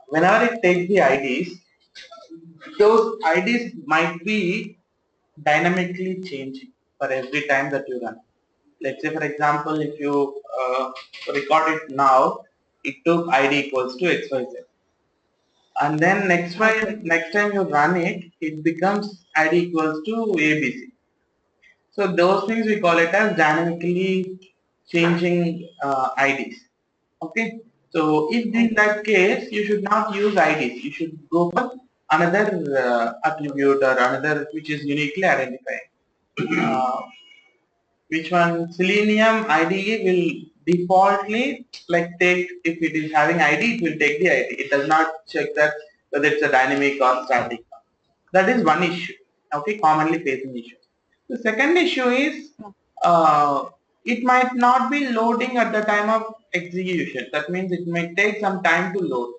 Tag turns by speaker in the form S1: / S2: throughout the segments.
S1: whenever it takes the IDs, those IDs might be dynamically changing for every time that you run. Let's say, for example, if you record it now, it took ID equals to XYZ. And then next time you run it, it becomes ID equals to ABC. So those things we call it as dynamically changing IDs. Okay. So if in that case, you should not use IDs. You should go for another attribute or another which is uniquely identified. Which one? Selenium IDE will defaultly like take, if it is having ID, it will take the ID. It does not check that whether it's a dynamic or static. That is one issue. Okay, commonly facing issue. The second issue is it might not be loading at the time of execution. That means it may take some time to load.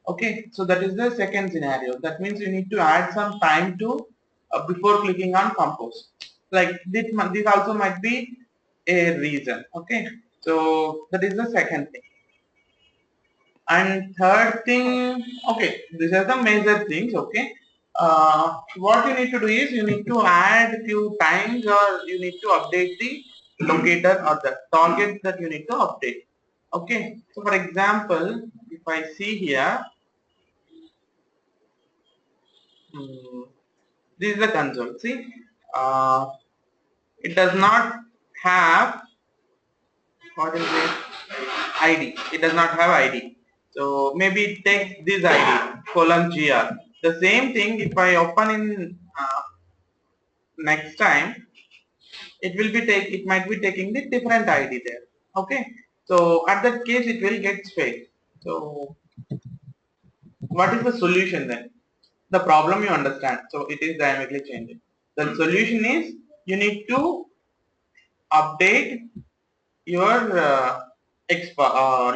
S1: Okay, so that is the second scenario. That means you need to add some time to before clicking on compose. Like this also might be a reason. Okay, so that is the second thing. And third thing, okay, these are the major things. Okay, what you need to do is you need to add few times, or you need to update the locator or the target that you need to update. Okay, so for example, if I see here, this is the console. See, it does not have, what is it, ID. It does not have ID. So maybe it takes this ID :gr. The same thing if I open in next time, it might be taking the different ID there. Okay. So at that case it will get failed. So what is the solution then? The problem you understand. So it is dynamically changing. The solution is you need to update your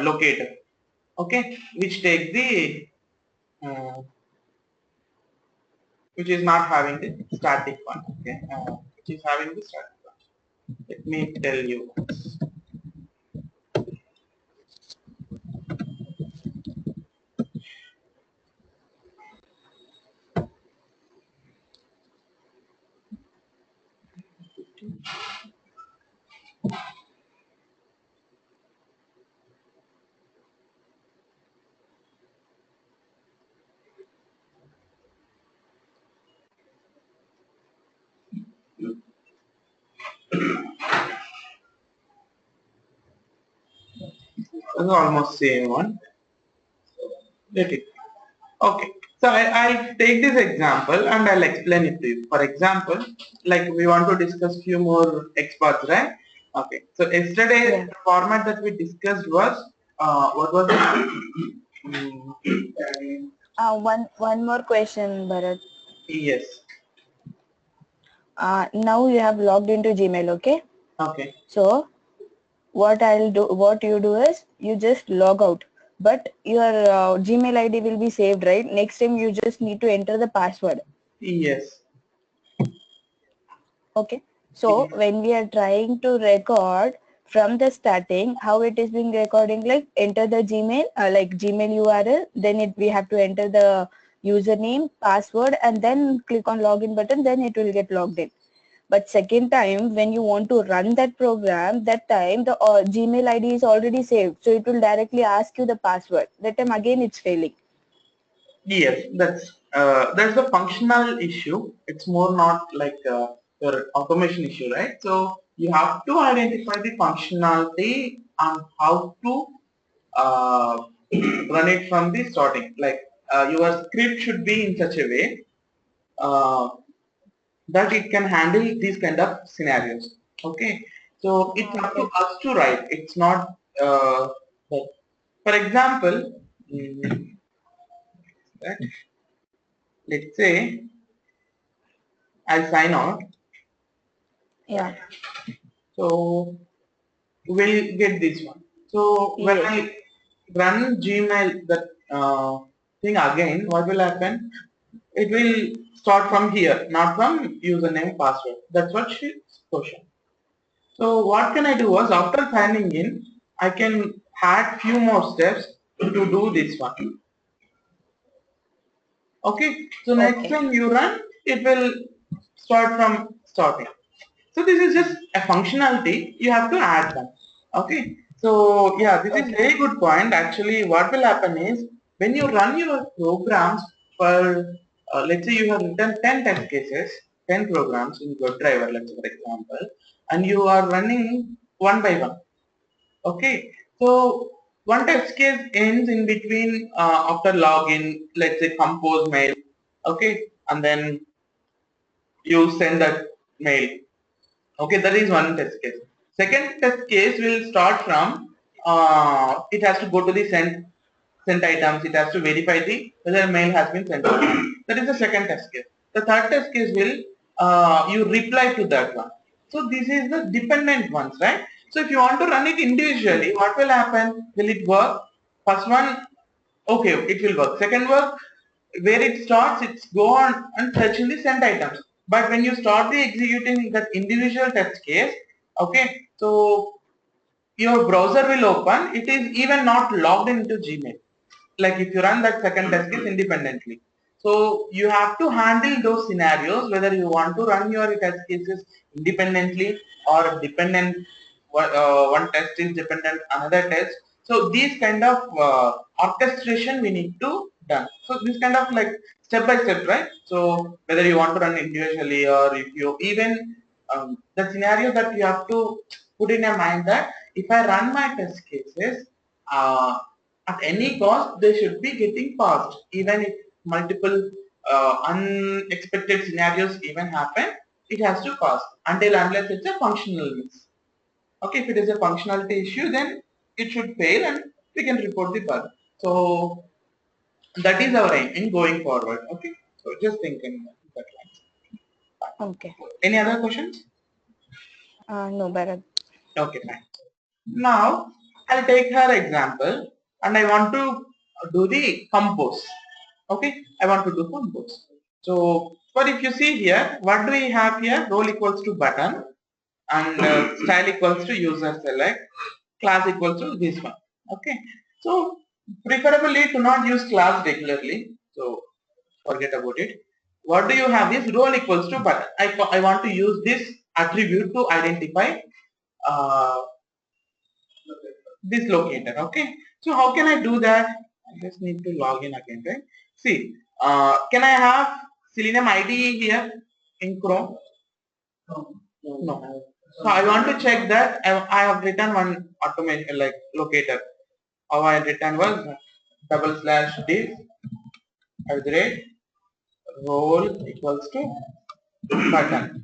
S1: locator, okay, which takes the which is not having the static one, okay, which is having the static one. Let me tell you. It's almost same one. Let it. Okay. So I'll take this example and I'll explain it to you. For example, like we want to discuss few more Xpaths, right? Okay. So yesterday the format that we discussed was what was it?
S2: One more question, Bharat.
S1: Yes.
S2: Now you have logged into Gmail, okay?
S1: Okay.
S2: So what you do is you just log out, but your Gmail ID will be saved, right? Next time you just need to enter the password.
S1: Yes.
S2: Okay. So when we are trying to record from the starting, how it is being recording, like enter the Gmail, like Gmail URL, then we have to enter the username, password, and then click on login button, then it will get logged in. But second time, when you want to run that program, that time the Gmail ID is already saved. So it will directly ask you the password. That time again it's failing.
S1: Yes, that's a functional issue. It's more not like your automation issue, right? So you have to identify the functionality and how to uh, run it from the starting. Like your script should be in such a way uh, that it can handle these kind of scenarios. Okay, so it's up to us to write. It's not. Like, for example, let's say I sign out.
S2: Yeah.
S1: So we'll get this one. So when
S2: Yes.
S1: I run Gmail that thing again, what will happen? It will start from here, not from username password. That's what she's question. So what can I do was after signing in, I can add few more steps to do this one. Okay, so next
S2: Okay.
S1: time you run, it will start from starting. So this is just a functionality, you have to add them. Okay, so yeah, this is
S2: Okay.
S1: very good point. Actually, what will happen is when you run your programs for, let's say you have written 10 test cases, 10 programs in WebDriver, let's say for example, and you are running one by one. Okay, so one test case ends in between after login, let's say compose mail. Okay, and then you send that mail. Okay, that is one test case. Second test case will start from it has to go to the sent items. It has to verify the whether mail has been sent or not. That is the second test case. The third test case will you reply to that one. So this is the dependent ones, right? So if you want to run it individually, what will happen? Will it work? First one, okay, it will work. Second work, where it starts, it's go on and search in the sent items. But when you start the executing that individual test case, okay, so your browser will open, it is even not logged into Gmail. Like if you run that second test case independently. So you have to handle those scenarios, whether you want to run your test cases independently or dependent, one test is dependent another test. So these kind of orchestration we need to done. So this kind of like step by step, right? So whether you want to run individually or if you even the scenario that you have to put in your mind that if I run my test cases, at any cost they should be getting passed, even if multiple unexpected scenarios even happen, it has to pass until unless it's a functional miss. Okay, if it is a functionality issue, then it should fail and we can report the bug. So that is our aim in going forward. Okay, so just think in that line.
S2: Okay.
S1: Any other questions?
S2: No, Bharat.
S1: Okay, fine. Now I'll take her example and I want to do the compose. Okay, I want to do compose. So, but if you see here, what do we have here? Role equals to button and style equals to user select, class equals to this one. Okay, so preferably to not use class regularly. So forget about it. What do you have is role equals to button. I want to use this attribute to identify uh, this locator. Okay, so how can I do that? I just need to log in again, right? See, can I have Selenium ID here in Chrome? No. So I want to check that I have written one automation like locator. How I written was /div at the rate role equals to button.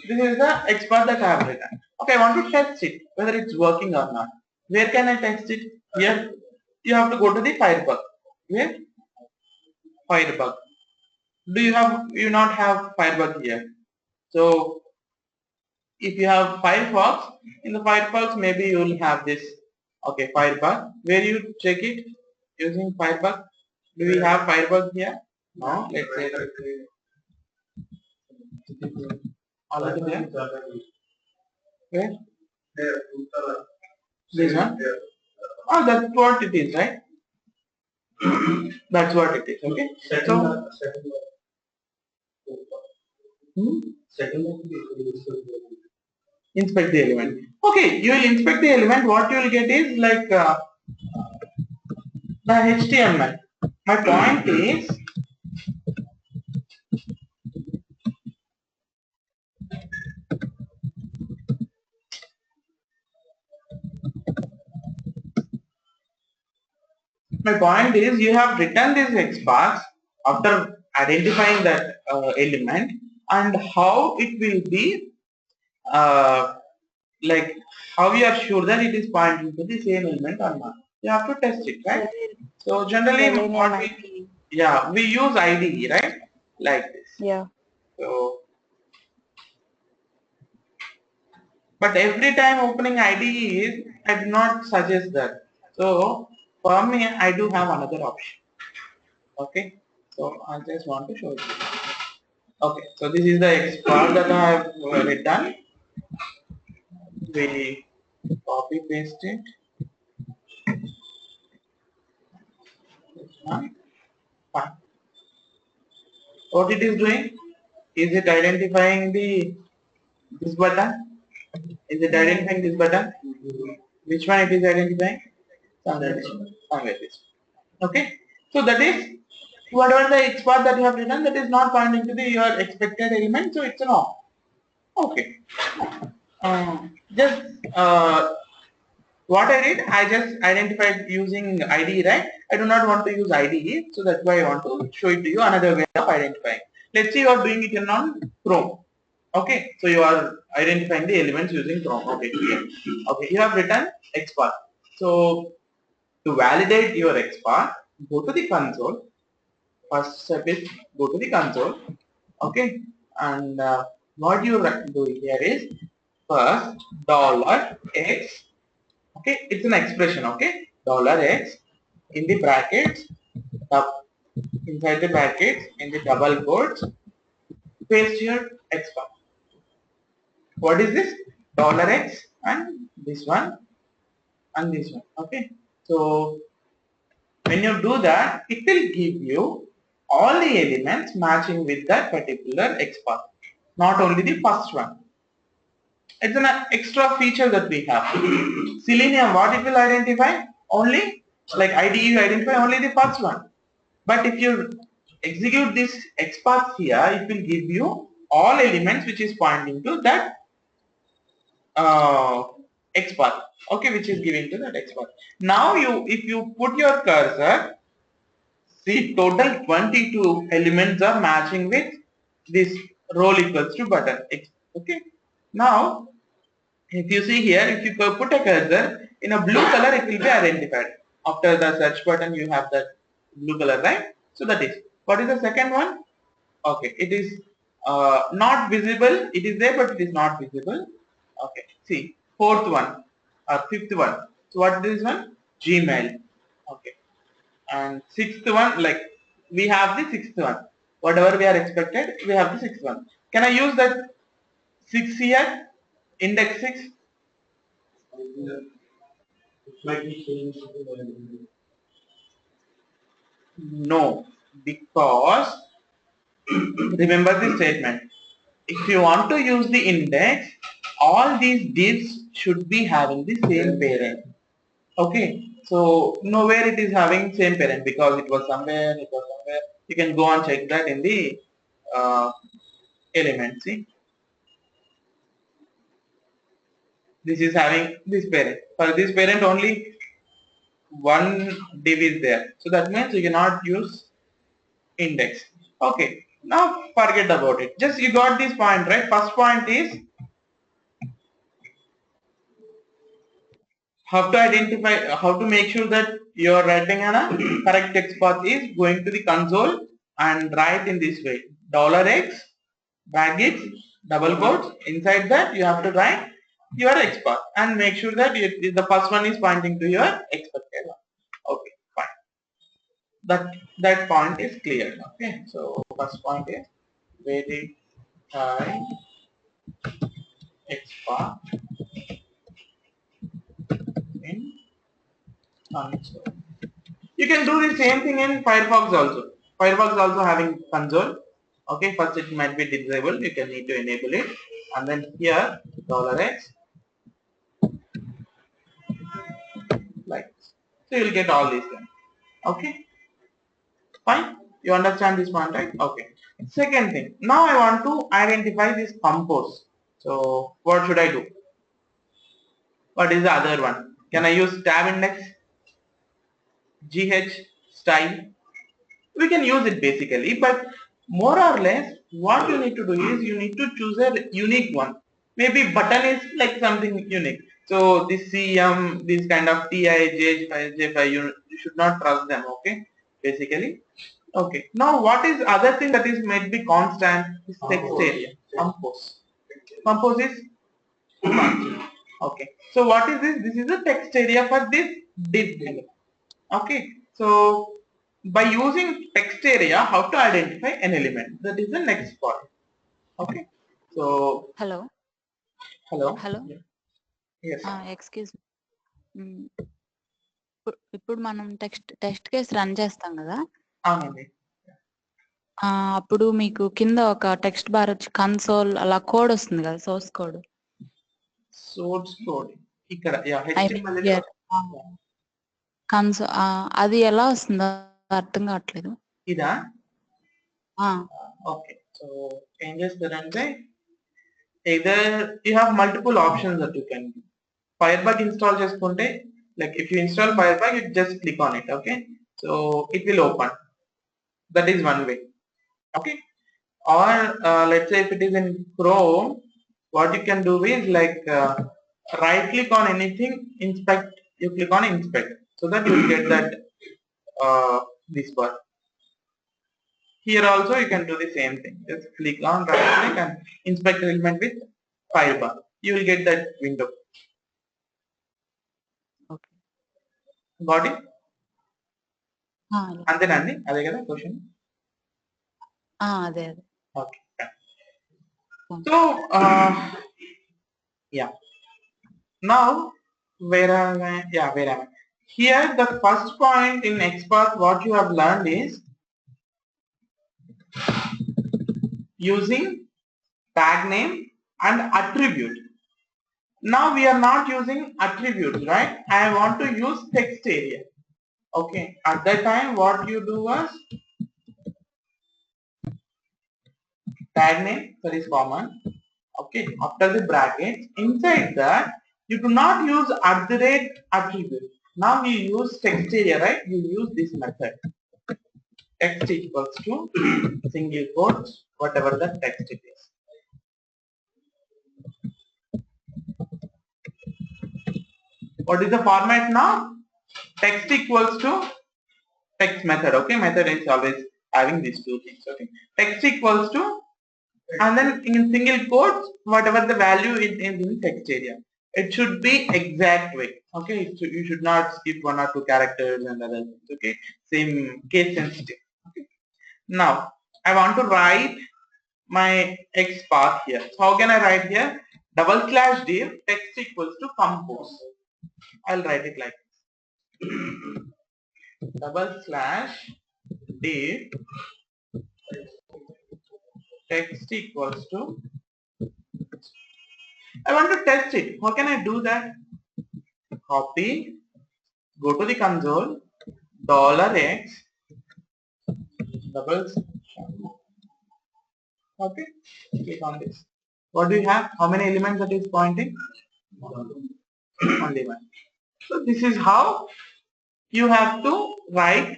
S1: This is the Xpath that I have written. Okay, I want to test it whether it's working or not. Where can I test it? Here you have to go to the Firebug. Where? Firebug. Do you not have Firebug here? So if you have Firefox, in the Firefox maybe you will have this. Okay, Firebug. Where you check it using Firebug? Do we have Firebug here? No. Let's say already there. Where? This one. Oh, that's what it is, right? That's what it is. Okay. So hmm, inspect the element. Okay, you will inspect the element. What you will get is like the HTML. My point is you have written this Xbox after identifying that element and how it will be uh, like how you are sure that it is pointing to the same element or not. You have to test it, right? So generally
S2: Selenium
S1: what we
S2: ID.
S1: yeah we use IDE, right? Like this.
S2: Yeah.
S1: So but every time opening IDE is I do not suggest that. So for me I do have another option. Okay. So I just want to show you. Okay, so this is the export that I have written. We copy paste it. This one. Fine. what it is doing? Is it identifying this button? Is it identifying this button? Which one it is identifying? Somewhere this. Okay. So that is whatever the Xpath that you have written, that is not pointing to the your expected element, so it's an off. Okay. Just what I did, I just identified using ID, right? I do not want to use ID, so that's why I want to show it to you another way of identifying. Let's say you are doing it in on Chrome. Okay, so you are identifying the elements using Chrome. Okay, here. Okay, you have written XPath. So to validate your XPath, go to the console. First step is go to the console. Okay, and what you do here is first $x. Okay, it's an expression. Okay, $x in the brackets, inside the brackets in the double quotes, paste your XPath. What is this? $x and this one and this one. Okay, so when you do that, it will give you all the elements matching with that particular XPath, not only the first one. It's an extra feature that we have. Selenium, what it will identify? Only, like IDE will identify only the first one. But if you execute this XPath here, it will give you all elements which is pointing to that XPath. Okay, which is giving to that XPath. Now if you put your cursor, see total 22 elements are matching with this role equals to button. Okay. Now if you see here, if you put a cursor in a blue color, it will be identified. After the search button, you have that blue color, right? So that is. What is the second one? Okay, it is not visible. It is there, but it is not visible. Okay, see, fourth one or fifth one. So what is this one? Gmail. Okay, and sixth one, like we have the sixth one. Whatever we are expected, we have the sixth one. Can I use that 6 here? Index 6? No, because remember the statement. If you want to use the index, all these divs should be having the same parent. Okay, so nowhere it is having same parent because it was somewhere. You can go and check that in the uh, element. See, this is having this parent. For this parent only one div is there. So that means you cannot use index. Okay, now forget about it. Just you got this point, right? First point is how to identify, how to make sure that you're writing a correct text path is going to the console and write in this way. $x, brackets, double quotes. Inside that you have to write your X path and make sure that the first one is pointing to your expected one. Okay, fine. That point is clear. Okay, so first point is verify X path in console. You can do the same thing in Firefox also. Firefox also having console. Okay, first it might be disabled. You can need to enable it, and then here $x like this. So you will get all these things. Okay, fine. You understand this one, right? Okay. Second thing. Now I want to identify this compose. So what should I do? What is the other one? Can I use tab index, gh, style? We can use it basically, but more or less what you need to do is you need to choose a unique one. Maybe button is like something unique. So this cm, this kind of ti, j5, you should not trust them. Okay, basically. Okay, now what is other thing that is might be constant is text area. Compose is constant. Okay, so what is this? This is a text area for this div element. Okay, so by using text area, how to identify an element? That is the next part. Okay, so
S3: Hello.
S1: hello.
S3: Hello.
S1: Yes.
S3: Excuse me. ఇప్పుడు మనం test case run చేస్తాం కదా.
S1: అవునండి.
S3: అప్పుడు మీకు కింద ఒక text bar వచ్చి కన్సోల్ అలా కోడ్ వస్తుంది కదా, సోర్స్ కోడ్.
S1: సోర్స్ కోడ్ ఇక్కడ
S3: ఐ
S1: HTML
S3: మీన్
S1: లో
S3: హియర్ అది ఎలా వస్తుందో అర్థం కావట్లేదు.
S1: ఇదా?
S3: ఆ,
S1: ఓకే, సో ఏం చేస్తారంటే either you have multiple options that you can do. Firebug install చేసుకుంటే, like if you install Firebug, you just click on it, okay, so it will open. That is one way, okay. Or let's say if it is in Chrome, what you can do is like right click on anything, inspect, you click on inspect, so that you will get that this bar. Here also you can do the same thing, just click on right click and inspect element with firebar, you will get that window.
S3: Okay.
S1: Got it?
S3: Yeah.
S1: అంతేనండి, అదే కదా question?
S3: అదే.
S1: Okay. So yeah, now where am I? Yeah, where am I? Here the first point in Xpath what you have learned is using tag name and attribute. Now we are not using attributes, right? I want to use text area. Okay, at that time what you do was tag name, that is common. Okay, after the brackets, inside that you do not use attribute. Now you use text area, right? You use this method, text equals to single quotes whatever the text it is. What is the format now? Text equals to text method. Okay, method is always having these two things. Okay, text equals to, and then in single quotes whatever the value is in text area. It should be exact way. Okay, so you should not skip one or two characters and other things. Okay, same case sensitive. Okay, now I want to write my Xpath here. So how can I write here? /div text equals to compose. I'll write it like /div text equals to, I want to test it. How can I do that? Copy, go to the console, $x double, okay, click on this. What do you have? How many elements that is pointing? Only one. So this is how you have to write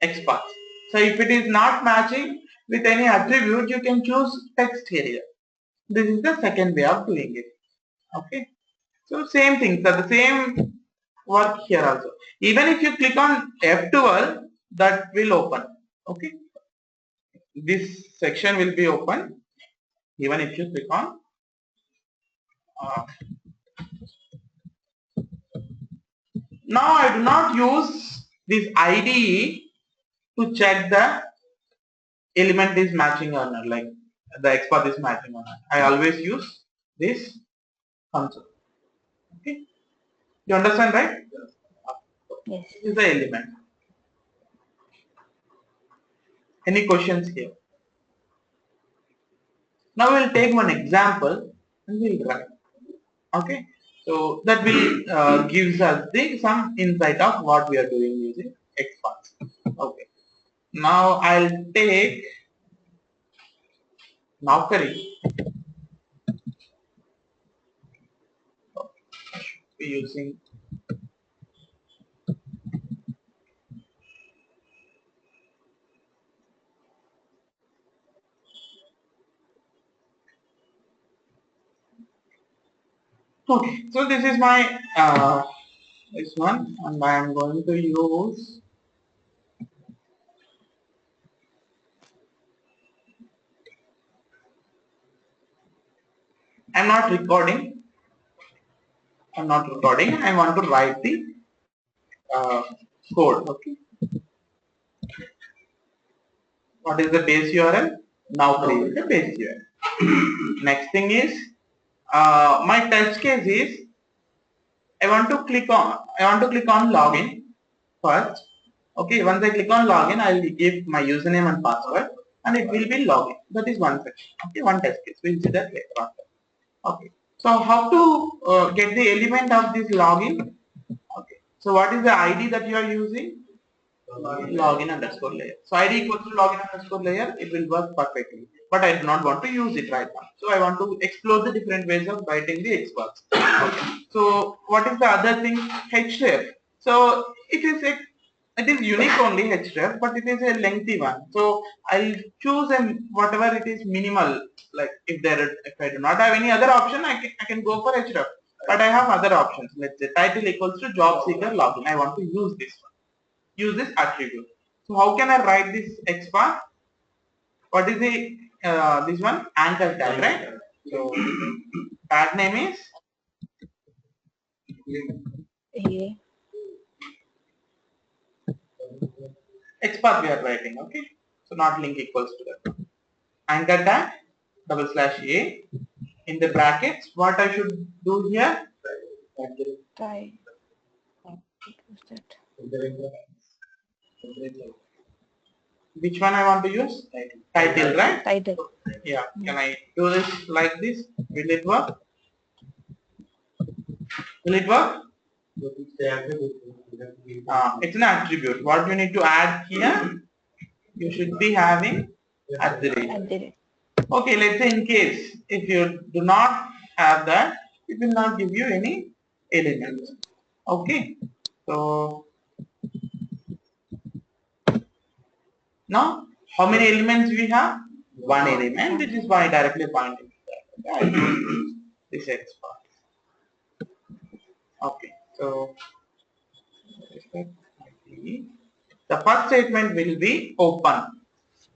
S1: Xpath. So if it is not matching with any attribute, you can choose text area. This is the second way of doing it. Okay, so same thing, so the same work here also. Even if you click on F12, that will open. Okay, this section will be open even if you click on now I do not use this IDE to check the element is matching or not, like the Xpath is matching or not. I always use this console. Okay, you understand, right?
S2: Yes.
S1: This is the element. Any questions here? Now we'll take one example and we'll write. Okay, so that will gives us some insight of what we are doing using Xpath. Okay, now I'll take Naukri. I should be using okay, so this is my this one, and I am going to use I'm not recording. I want to write the code. Okay, what is the base URL? Now create the base URL. Next thing is my test case is I want to click on login first. Okay, once I click on login, I will give my username and password, and it will be login. That is one section. Okay, one test case. We'll see that later on. Okay. So how to get the element of this login? Okay. So what is the ID that you are using? Login underscore layer. So ID equals to login underscore layer. It will work perfectly. But I do not want to use it right now. So I want to explore the different ways of writing the Xpath. Okay. So what is the other thing? href. So it is unique only href, but it is a lengthy one. So I'll choose whatever it is minimal. Like if I do not have any other option, I can go for href. But I have other options. Let's say title equals to job seeker login. I want to use this one. Use this attribute. So how can I write this Xpath? What is the this one? Anchor tag, right? So tag name is
S2: A.
S1: Xpath we are writing, okay? So not link equals to that. Anchor tag /A in the brackets. What I should do here?
S2: Try. What was that?
S1: Which one I want to use? Title, right?
S2: Title.
S1: Yeah. Can I do this like this? Will it work? Will it work? It's an attribute. What you need to add here? You should be having at the rate.
S2: At the rate.
S1: Okay, let's say in case if you do not have that, it will not give you any elements. Okay, so now how many elements we have? One element, which is why directly pointing to that. This Xpath. Okay, so the first statement will be open.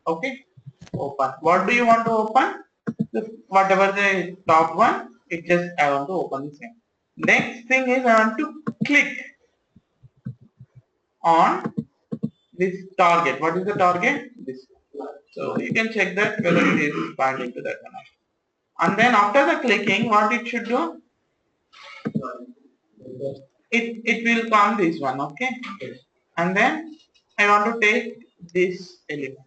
S1: Okay, open. What do you want to open? Whatever the top one, it just I want to open the same. Next thing is I want to click on this target. What is the target? This. So you can check that whether it is pointing to that one. And then after the clicking, what it should do? It will come this one, okay? And then I want to take this element.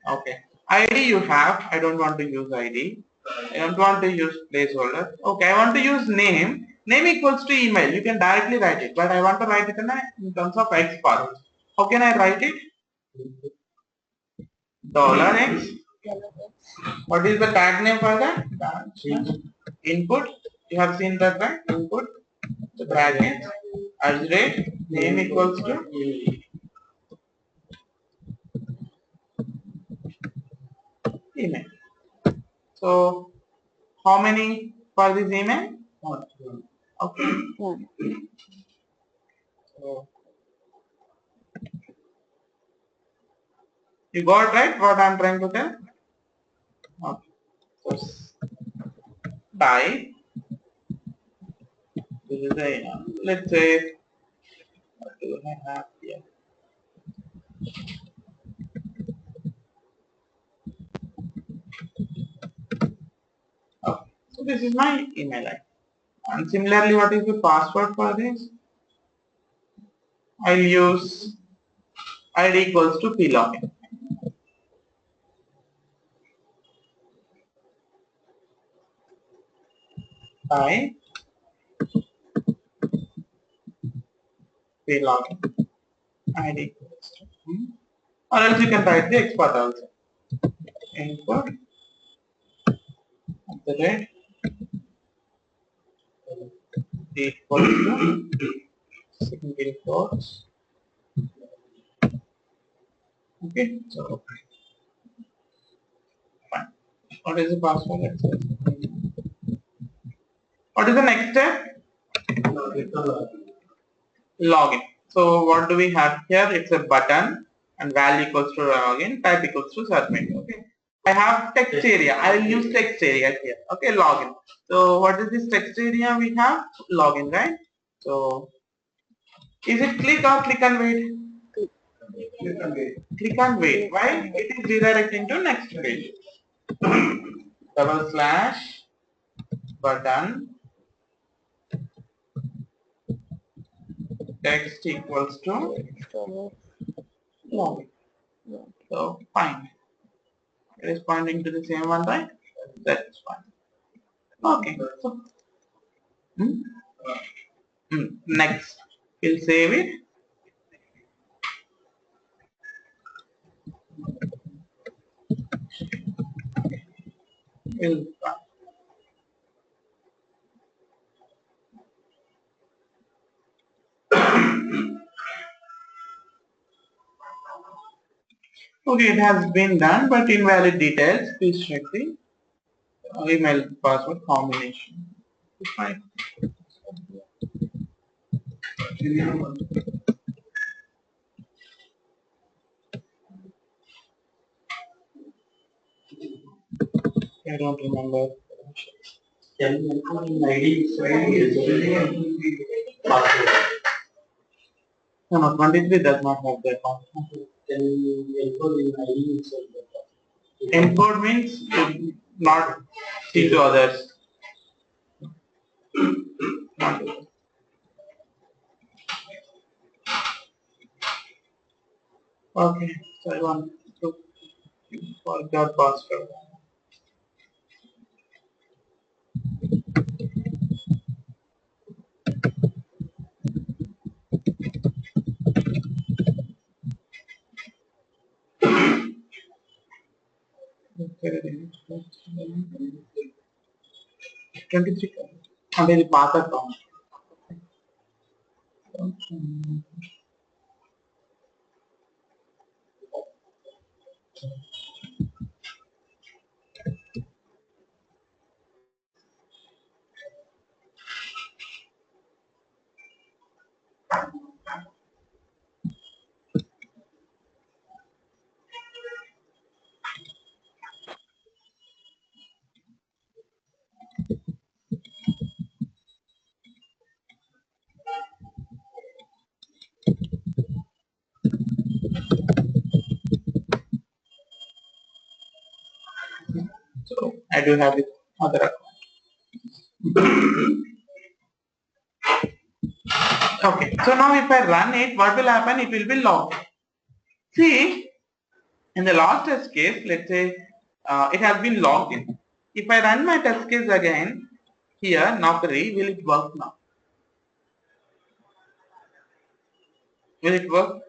S1: Okay. ID you have. I don't want to use ID. I don't want to use placeholder. Okay. I want to use name. Name equals to email. You can directly write it, but I want to write it in terms of Xpath. How can I write it? $X. What is the tag name for that? Input. You have seen that, right? Input. The bracket. Name equals to email. So how many for this email? Okay. So you got right what I'm trying to tell? Okay. So type. This is a let's say what do I have here? Okay. So this is my email ID. And similarly, what is the password for this? I'll use ID equals to plogin. By plogin. ID equals to. Or else you can write the export also. Input at the rate equals to single quotes. Okay, so fine. What is the password? What is the next step? Login. So what do we have here? It's a button and value equals to login, type equals to submit. Okay. I have text area. I will use text area here. Okay, login. So what is this text area we have? Login, right? So is it click or click and wait? Click and wait. Why? It is redirecting to next page. / button text equals to login. So fine. It is pointing to the same one, right? That's fine. Okay. So, next, we'll save it. We'll okay, it has been done, but invalid details. Please check the email password combination. Fine. I don't remember. Can you put in ID? No, 23 does not have that one. Can you encode in ID itself? Encode means to not see to others. Okay, so I want to forget password. Okay, 23. And the path account. So I do have it other account. Okay, so now if I run it, what will happen? It will be logged. See, in the last test case, let's say it has been logged in. If I run my test case again, here, Naukri, will it work now? Will it work?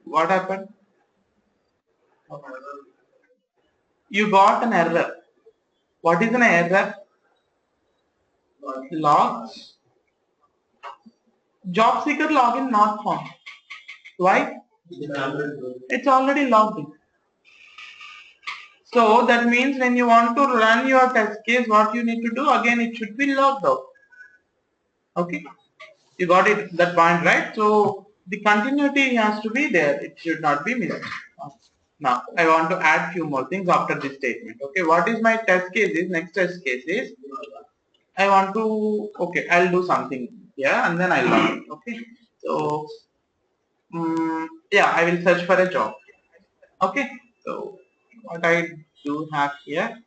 S1: What happened? You got an error. What is an error? Logs. Job seeker login not found. Why? It's already logged in. So that means when you want to run your test case, what you need to do again, it should be logged out. Okay, you got it, that point, right? So the continuity has to be there. It should not be missed. Now I want to add few more things after this statement. Okay, what is my test case is, next test case is, I want to, okay, I'll do something here and then I'll log it. Okay, so yeah, I will search for a job. Okay, so what I do have here,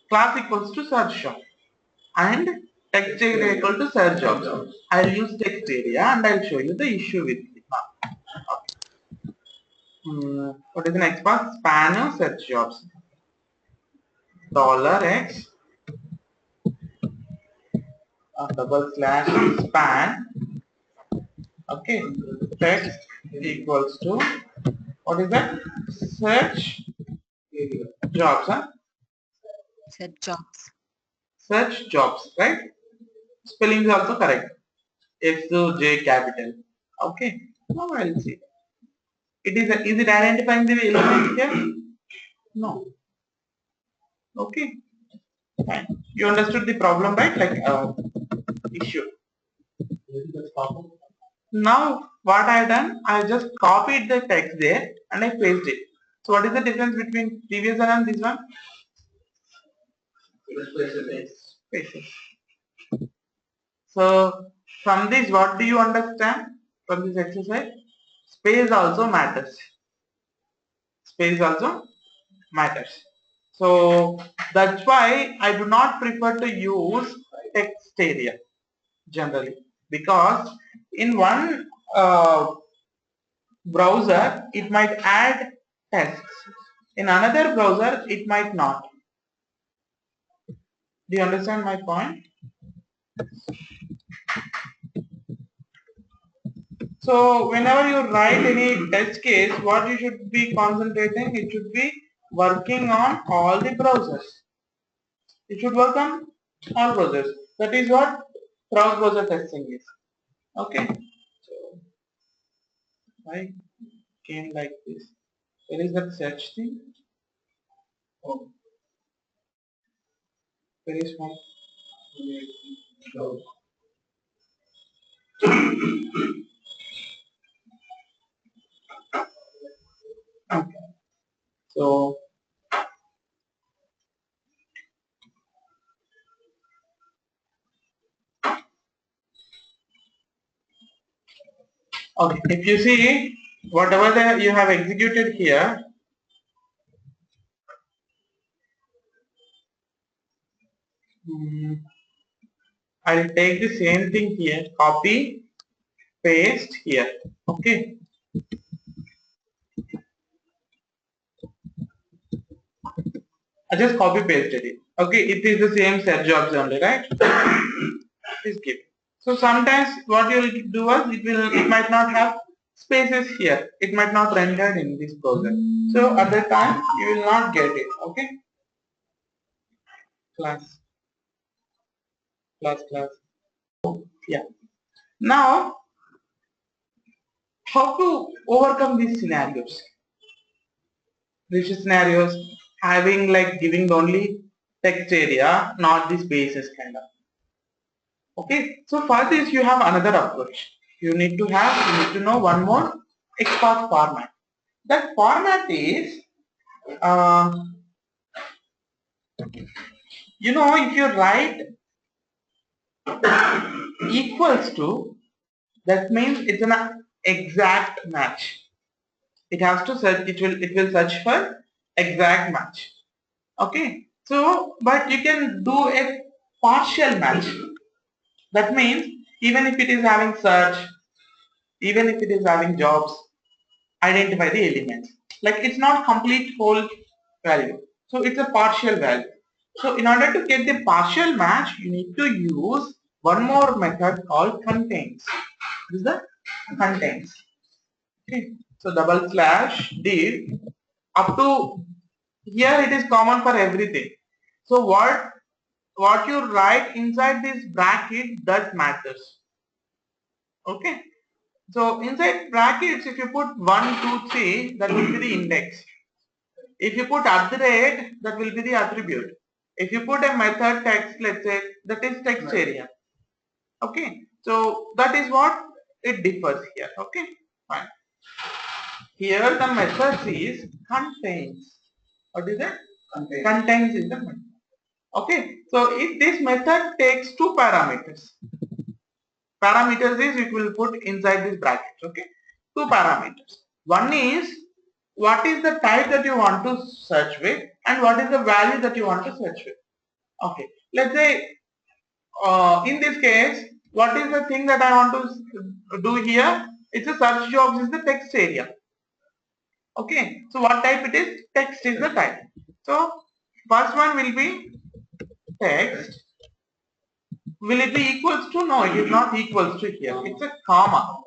S1: class equals to search job and text area equal to search jobs. I'll use text area and I'll show you the issue with it. What is the next part? Spanner search jobs. $x / span. Okay, text equals to, what is that? Search jobs, huh?
S3: Set jobs.
S1: Search jobs, right? Spelling is also correct. X to J capital. Okay, now I'll see. Is it identifying the element here? No. Okay, fine. You understood the problem, right? Like issue. Now what I have done, I just copied the text there and I pasted it. So what is the difference between previous one and this one? Spaces. So from this, what do you understand from this exercise? Space also matters. Space also matters. So that's why I do not prefer to use text area generally, because in one browser, it might add tests. In another browser, it might not. Do you understand my point? So whenever you write any test case, what you should be concentrating, it should be working on all the browsers. It should work on all browsers. That is what cross-browser testing is. Okay. So why came like this? Where is that search thing? Oh, where is one? Okay. So okay, if you see whatever you have executed here, I'll take the same thing here, copy, paste here. Okay. I just copy pasted it. Okay, it is the same set jobs only, right? Please keep. So sometimes what you will do is it might not have spaces here. It might not render in this browser. So at that time you will not get it. Okay. Class. Yeah. Now how to overcome these scenarios? These scenarios having like giving only text area, not the spaces kind of. Okay, so for this you have another approach. You need to know one more Xpath format. That format is, uh, if you write equals to, that means it's an exact match. It has to search. It will search for exact match. Okay, so but you can do a partial match. That means even if it is having search, even if it is having jobs, identify the elements. Like it's not complete whole value. So it's a partial value. So in order to get the partial match, you need to use one more method called contains. This is the contains. Okay. So double slash div up to here it is common for everything. So what you write inside this bracket that matters. Okay. So inside brackets, if you put 1, 2, 3, that will be the index. If you put at the rate, that will be the attribute. If you put a method text, let's say, that is text area. Okay. So that is what it differs here. Okay. Fine. Here the method is contains. What is that? Contains is the method. Okay. So if this method takes two parameters. Parameters is it will put inside this bracket. Okay. Two parameters. One is what is the type that you want to search with and what is the value that you want to search with. Okay, let's say in this case, what is the thing that I want to do here? It's a search jobs is the text area. Okay, so what type it is? Text is the type. So first one will be text. Will it be equals to? No, it is not equals to here. It's a comma.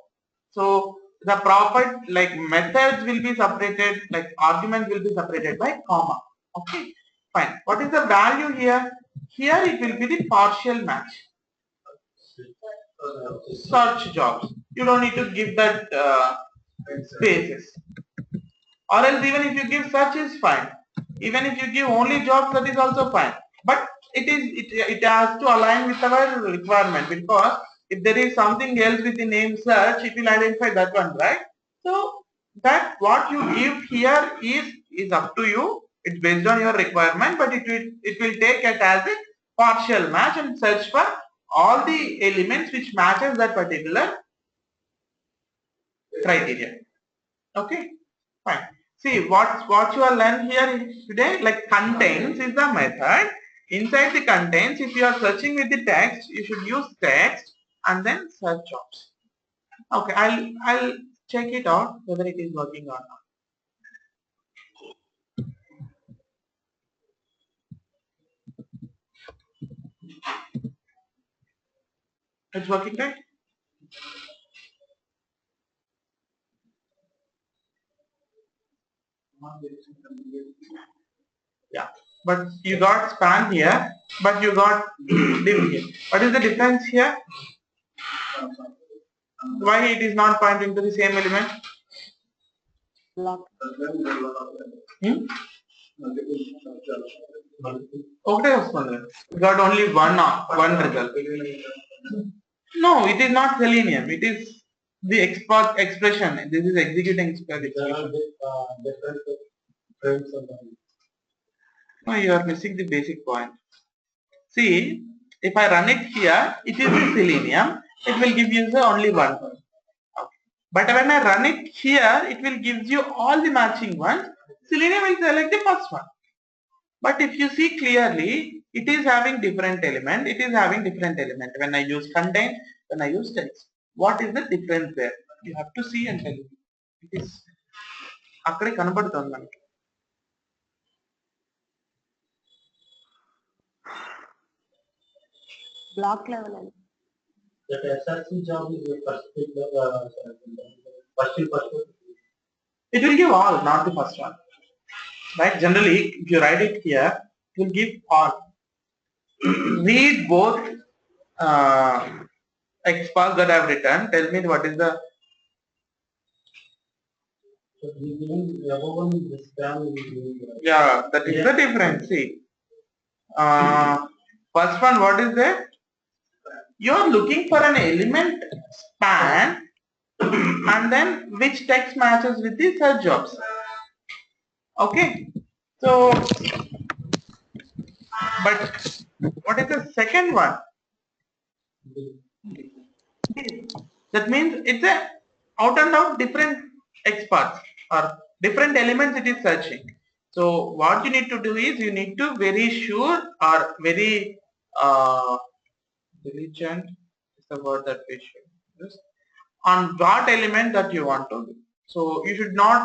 S1: So the proper like methods will be separated, like argument will be separated by comma. Okay, fine. What is the value here? Here it will be the partial match. Search jobs. You don't need to give that spaces. Or else even if you give search is fine. Even if you give only jobs, that is also fine. But it has to align with our requirement, because if there is something else with the name search, it will identify that one, right? So that what you give here is up to you. It's based on your requirement, but it will take it as a partial match and search for all the elements which matches that particular criteria. Okay, fine. See what you are learned here today, like contains is the method. Inside the contains, if you are searching with the text, you should use text and then search jobs. Okay, I'll check it out whether it is working or not. It's working, right? Yeah, but you got span here, but you got div here. What is the difference here? Why it is not pointing to the same element? Hmm? Okay, you got only one result. No, it is not Selenium. It is the export expression. This is executing expression. No, you are missing the basic point. See, if I run it here, it is the Selenium. It will give you the only one. Okay. But when I run it here, it will give you all the matching ones. Selenium will select the first one. But if you see clearly, it is having different element. It is having different element. When I use content, when I use text, what is the difference there? You have to see and tell me. It is అక్కడే కనబడుతుంది మనకి.
S2: Block level.
S4: That SRC job is the first
S1: It will give all, not the first one. Right? Generally, if you write it here, it will give all. Read both Xpath that I have written. Tell me what is the. Yeah, that is the difference. See, first one, what is there? You are looking for an element span, and then which text matches with the search jobs. Okay, so but what is the second one? That means it's a out and out different Xpaths or different elements it is searching. So what you need to do is you need to very sure or very diligent is the word that we should use on what element that you want to do. So you should not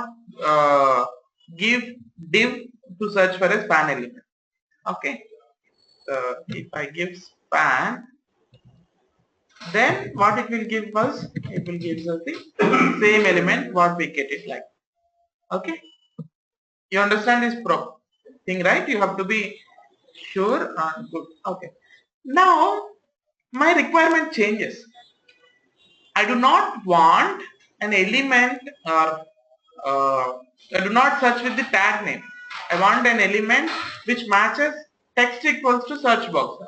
S1: give div to search for a span element. Okay, if I give span, then what it will give us, it will give us the same element what we get it like. Okay, you understand this thing, right? You have to be sure and good. Okay, now my requirement changes. I do not want an element or I do not search with the tag name. I want an element which matches text equals to search box.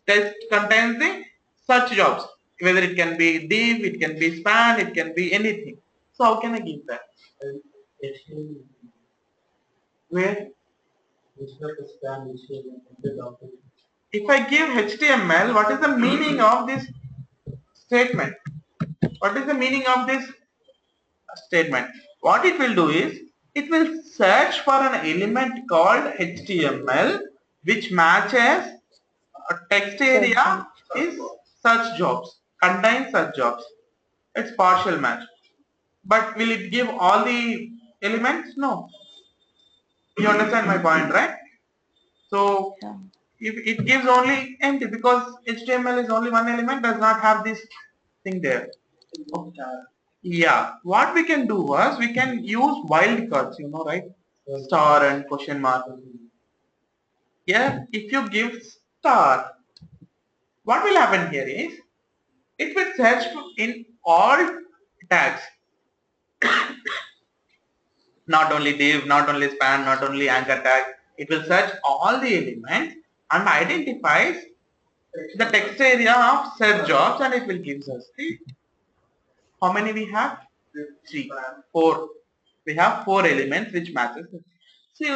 S1: Text contains the search jobs. Whether it can be div, it can be span, it can be anything. So how can I give that? Where? If I give HTML, what is the meaning of this statement? What is the meaning of this statement? What it will do is, it will search for an element called HTML which matches a text area is search jobs, contains search jobs. It's partial match. But will it give all the elements? No. You understand my point, right? So if it gives only empty, because HTML is only one element, does not have this thing there. Yeah, what we can do was we can use wildcards, you know, right? Star and question mark. Yeah, if you give star, what will happen here is it will search in all tags, not only div, not only span, not only anchor tag. It will search all the elements and identifies the text area of search jobs, and it will give us the, how many we have? 3, 4. We have 4 elements which matches. See,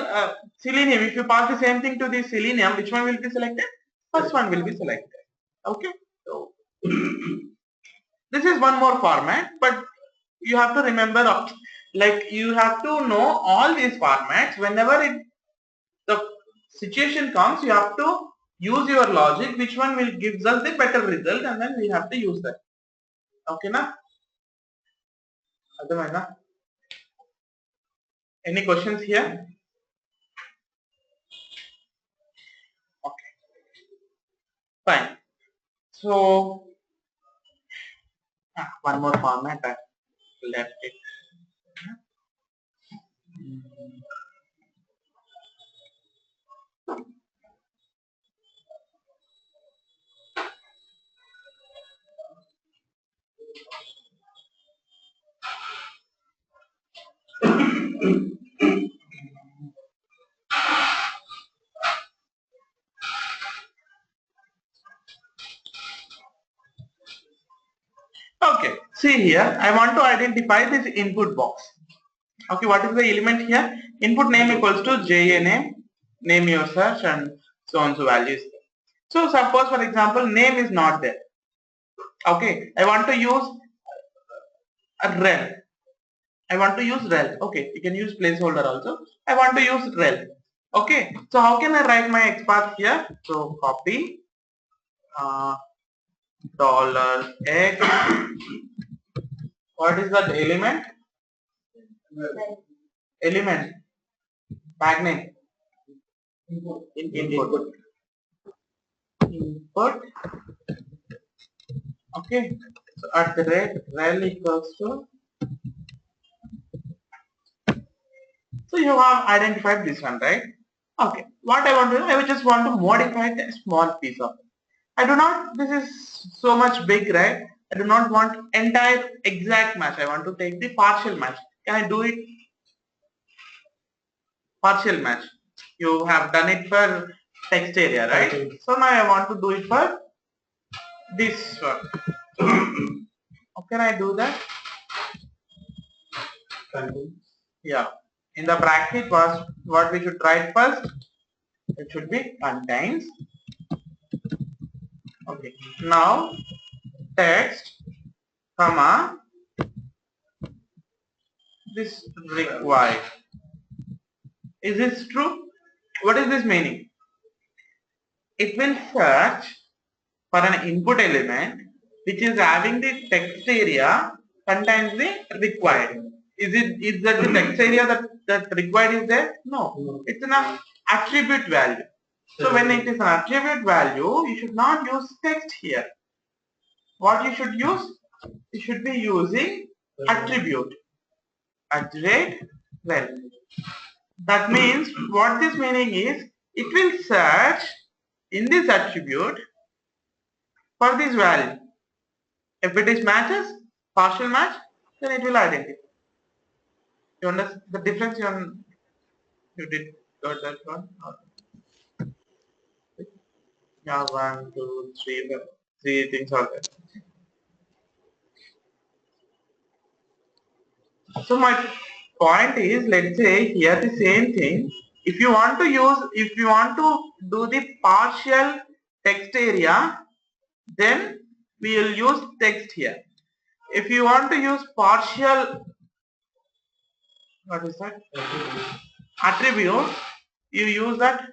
S1: Selenium, if you pass the same thing to the Selenium, which one will be selected? First one will be selected. Okay. So this is one more format, but you have to remember, like you have to know all these formats. Whenever the situation comes, you have to use your logic, which one will gives us the better result, and then we have to use that. Okay, na? అర్థమైందా? Any questions here? Okay, fine. So one more format I left it. Okay, see here, I want to identify this input box. Okay, what is the element here? Input name equals to JA name your search, and so on, so values. So suppose for example name is not there. Okay, I want to use a rel. I want to use rel. Okay, you can use placeholder also. I want to use rel. Okay, so how can I write my XPath here? So copy $x. What is that element? Element. Tag name. Input. Okay. So at the rate rel equals to. So you have identified this one, right? Okay. What I want to do, I just want to modify a small piece of it. I do not. This is so much big, right? I do not want entire exact match. I want to take the partial match. Can I do it? Partial match. You have done it for text area, right? Okay. So now I want to do it for this one. How can I do that? Yeah. In the bracket, what we should write first? It should be contains. Okay. Now text, comma, this required. Is this true? What is this meaning? It will search for an input element which is having the text area contains the required. Is that the text area that required is there? No. It's an attribute value. So when it is an attribute value, you should not use text here. What you should use? You should be using attribute. Attribute value. That means what this meaning is, it will search in this attribute for this value. If it is matches, partial match, then it will identify. You understand the difference? You did got that one? Yeah, 1, 2, 3, three things are there. So my point is, let's say here the same thing. If you want to do the partial text area, then we will use text here. If you want to use partial, what is that? Attribute, you use that.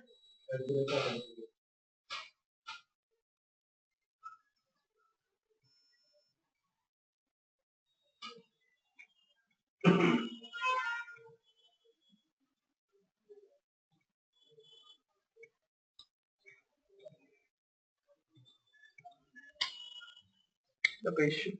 S1: The patient.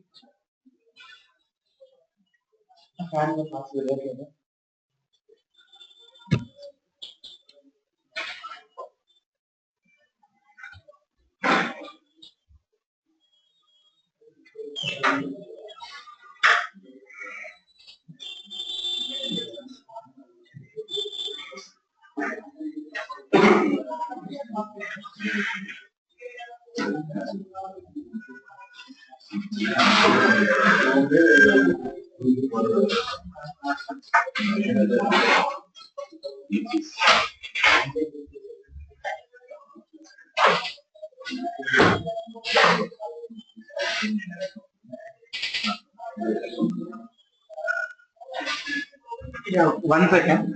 S1: Yeah, 1 second.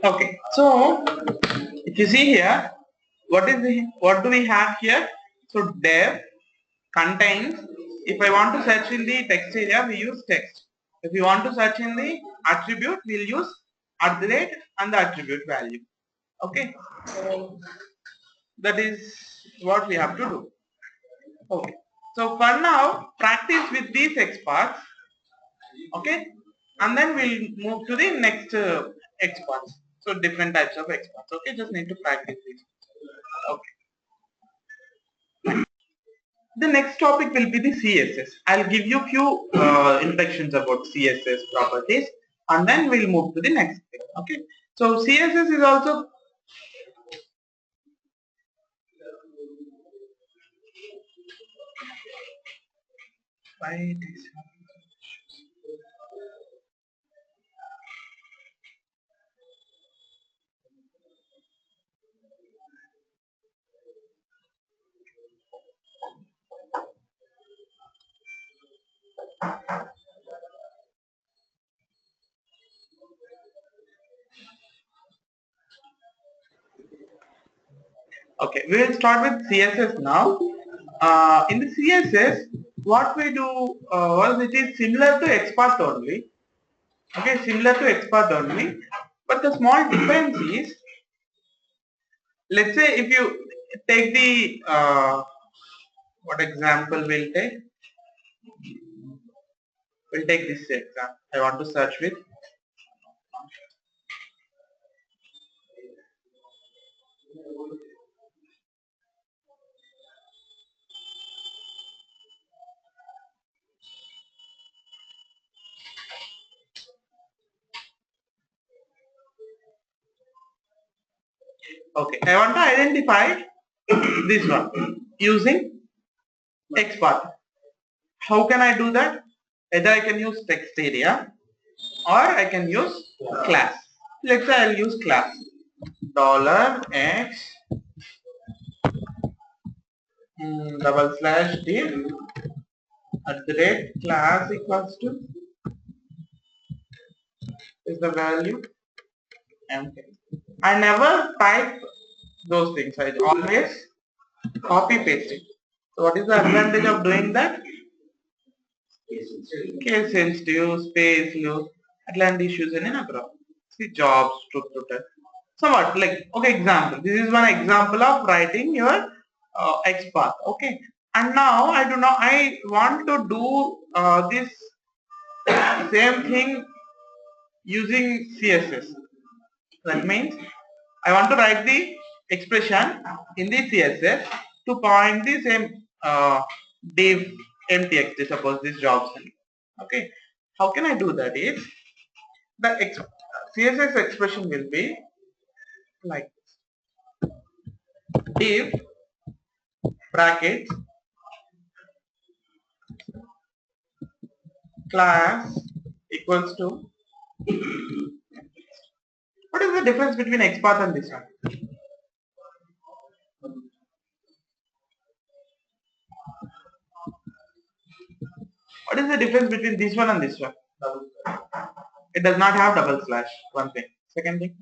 S1: Okay, so if you see here, what do we have here? So dev, contains, if I want to search in the text area, we use text. If you want to search in the attribute, we'll use @ and the attribute value. Okay, that is what we have to do. Okay, so for now, practice with these XPaths. Okay, and then we'll move to the next XPaths. So different types of XPaths. Okay, just need to practice these. Okay. The next topic will be the CSS. I'll give you few introductions about CSS properties, and then we'll move to the next thing. Okay. So CSS is also okay. We will start with CSS now. In the CSS, what we do was it is similar to Xpath only. Okay, similar to Xpath only, but the small difference is, let's say if you take the what example we'll take? We'll take this example. I want to search with. Okay, I want to identify this one using Xpath. How can I do that? Either I can use text area or I can use class. Let's say I'll use class. $x /div @class equals to is the value empty. I never type those things. I always copy paste it. So what is the advantage of doing that? Case sensitive, space loop, Atlantic issues in a graph. See jobs, truth. Somewhat like, okay, example. This is one example of writing your XPath. Okay, and now I want to do this same thing using CSS. That means I want to write the expression in the CSS to point the same div empty suppose this jobs. Okay, how can I do that? Is the CSS expression will be like div brackets class equals to. What is the difference between XPath and this one? What is the difference between this one and this one? It does not have double slash. One thing. Second thing,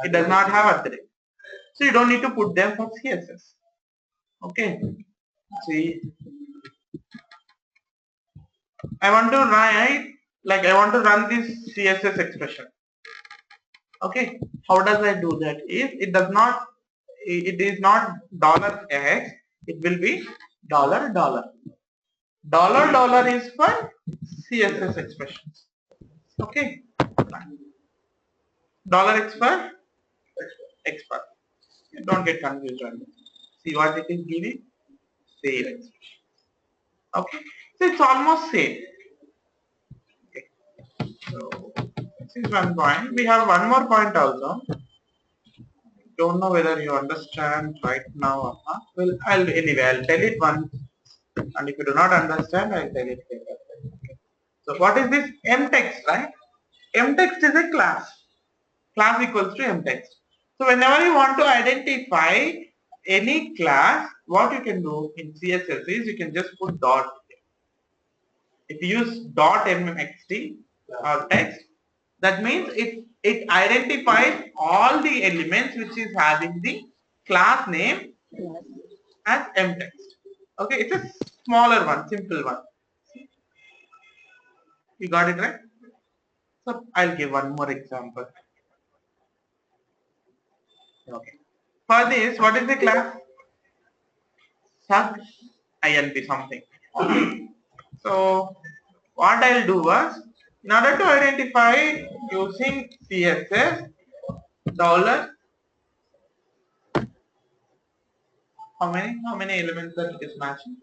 S1: it does not have @. So you don't need to put them for CSS. Okay. See, I want to run this CSS expression. Okay. How does I do that? If it does not, it is not $x. It will be $. $$ is for CSS expressions. Okay. $x for XPath. Don't get confused on this. See what it is giving? Same expression. Okay. So it's almost same. Okay. So this is one point. We have one more point also. Don't know whether you understand right now or not. Well, I'll tell it once, and if you do not understand, I'll tell it later. Okay. So what is this mtext, right? Mtext is a class. Class equals to mtext. So whenever you want to identify any class, what you can do in CSS is you can just put dot. If you use .mxt or text, that means it identifies all the elements which is having the class name as mtext. Okay, it's a smaller one, simple one. You got it right? So I'll give one more example. Okay. For this, what is the class? Sub INP something. Okay. So what I'll do was, in order to identify using CSS dollar, how many elements that it is matching.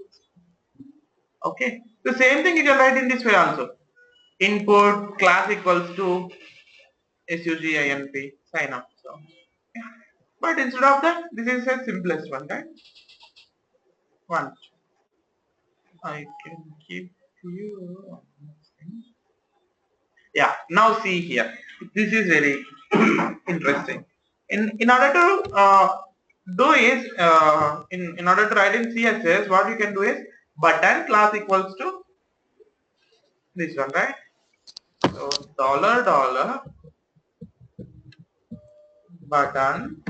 S1: Okay. The same thing you can write in this way also. Input class equals to SUGINP sign up. So, yeah. But instead of that, this is the simplest one, right? One. I can give you. Yeah. Now see here. This is very interesting. In order to do is in order to write in CSS, what you can do is button class equals to this one, right? So dollar button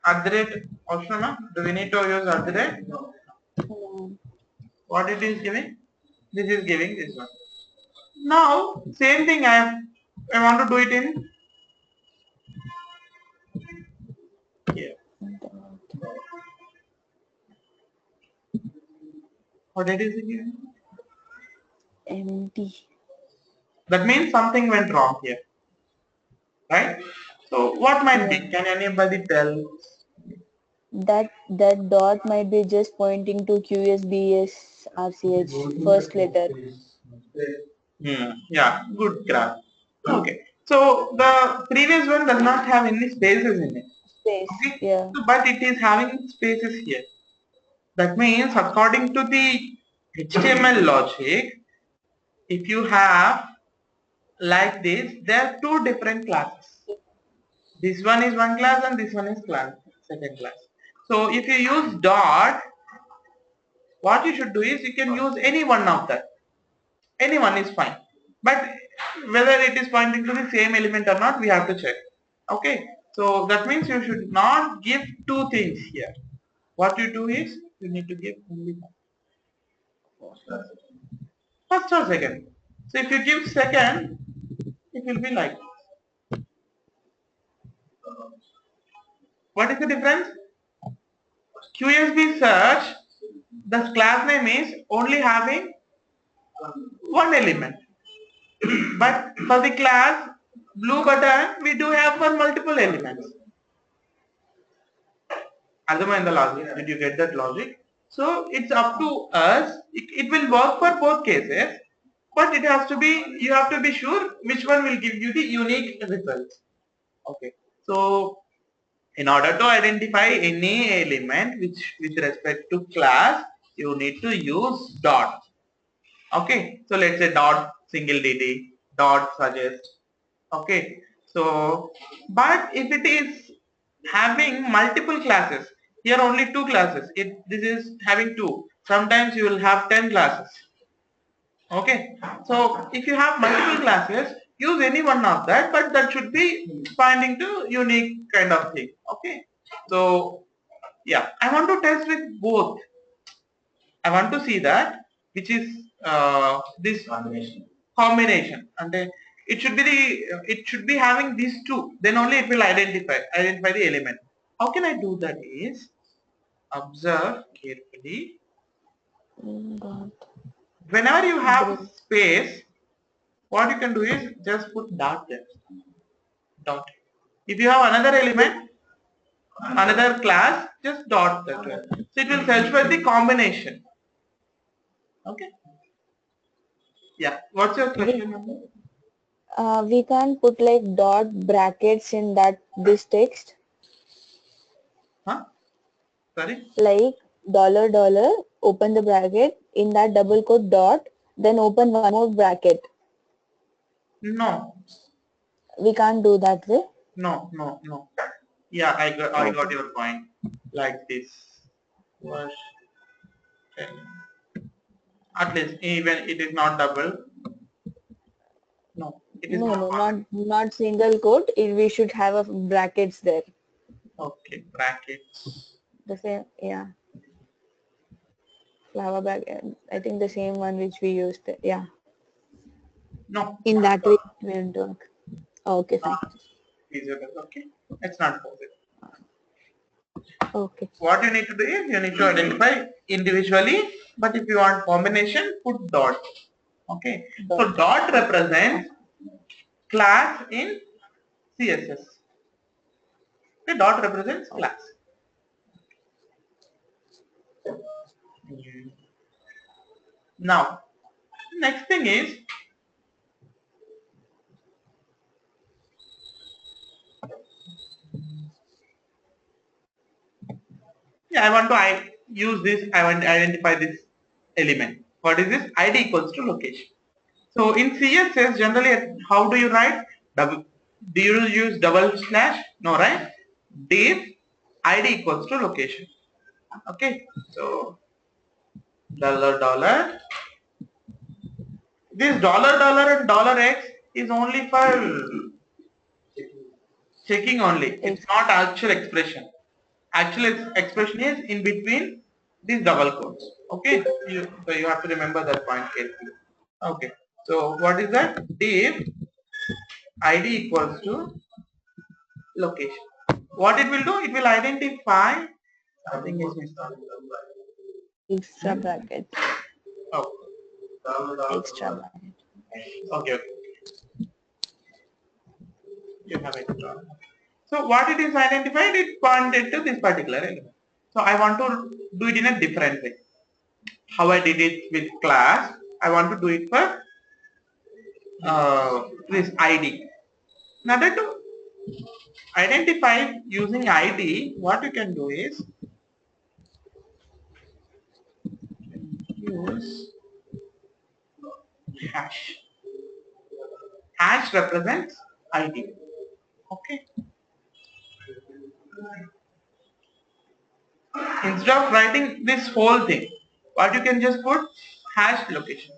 S1: at the rate option. Do we need to use at the rate? No. What it is giving? This is giving this one. Now same thing I want to do it in here. What it is giving?
S2: Empty.
S1: That means something went wrong here, right? So what might be? Can anybody tell?
S2: That dot might be just pointing to QSBS RCH first letter.
S1: Yeah, good graph. Okay. So the previous one does not have any spaces in it.
S2: Space.
S1: Okay.
S2: Yeah.
S1: So, but it is having spaces here. That means according to the HTML logic, if you have like this, there are two different classes. This one is one class and this one is second class. So if you use dot, what you should do is you can use any one of that. Any one is fine. But whether it is pointing to the same element or not, we have to check. Okay. So that means you should not give two things here. What you do is you need to give only one. First or second. So if you give second, it will be like this. What is the difference? QSB search, the class name is only having one element. But for the class blue button, we do have for multiple elements. Understand the logic? Did you get that logic? So it's up to us. It will work for both cases, but it has to be. You have to be sure which one will give you the unique results. Okay. So in order to identify any element with respect to class, you need to use dot. Okay. So let's say dot single dd, dot suggest. Okay. So, but if it is having multiple classes, here only two classes, this is having two, sometimes you will have 10 classes. Okay. So if you have multiple classes, use any one of that, but that should be pointing to unique kind of thing. Okay. So yeah, I want to test with both. I want to see that which is this combination, and then it should be having these two, then only it will identify the element. How can I do that is observe carefully. Whenever you have space, what you can do is just put dot there. Dot. If you have another element, another class, just dot that way. So it will search for the combination. Okay. Yeah. What's your question?
S2: We can't put like dot brackets in this text.
S1: Huh? Sorry?
S2: Like $, open the bracket, in that double quote dot, then open one more bracket.
S1: No.
S2: We can't do that way.
S1: No. Yeah, I got your point. Like this. Was 10. At least even it is not double. No, it is
S2: not single quote. We should have a brackets there.
S1: Okay, brackets.
S2: The same, yeah. Java backend. I think the same one which we used. Yeah.
S1: No.
S2: In that way, it will work. Okay, fine.
S1: Feasible. Okay. It's not possible.
S2: Okay.
S1: What you need to do is you need to identify individually, but if you want combination, put dot. Okay. So dot represents class in CSS. The dot represents class. Now, next thing is I want to use this. I want to identify this element. What is this? ID equals to location. So in CSS, generally, how do you write? Do you use double slash? No, right? Div ID equals to location. Okay. So $. This $$ and $x is only for checking only. It's not actual expression. Actual expression is in between these double quotes. Okay. So you have to remember that point carefully. Okay. So what is that? Div ID equals to location. What it will do? It will identify something is missing.
S2: Extra bracket.
S1: Oh.
S2: Extra bracket.
S1: Okay. You have extra. So what it is identified? It pointed to this particular element. So I want to do it in a different way. How I did it with class, I want to do it for this ID. Now that to identify using ID, what you can do is use hash. Hash represents ID. Okay. Instead of writing this whole thing, what you can just put hash location.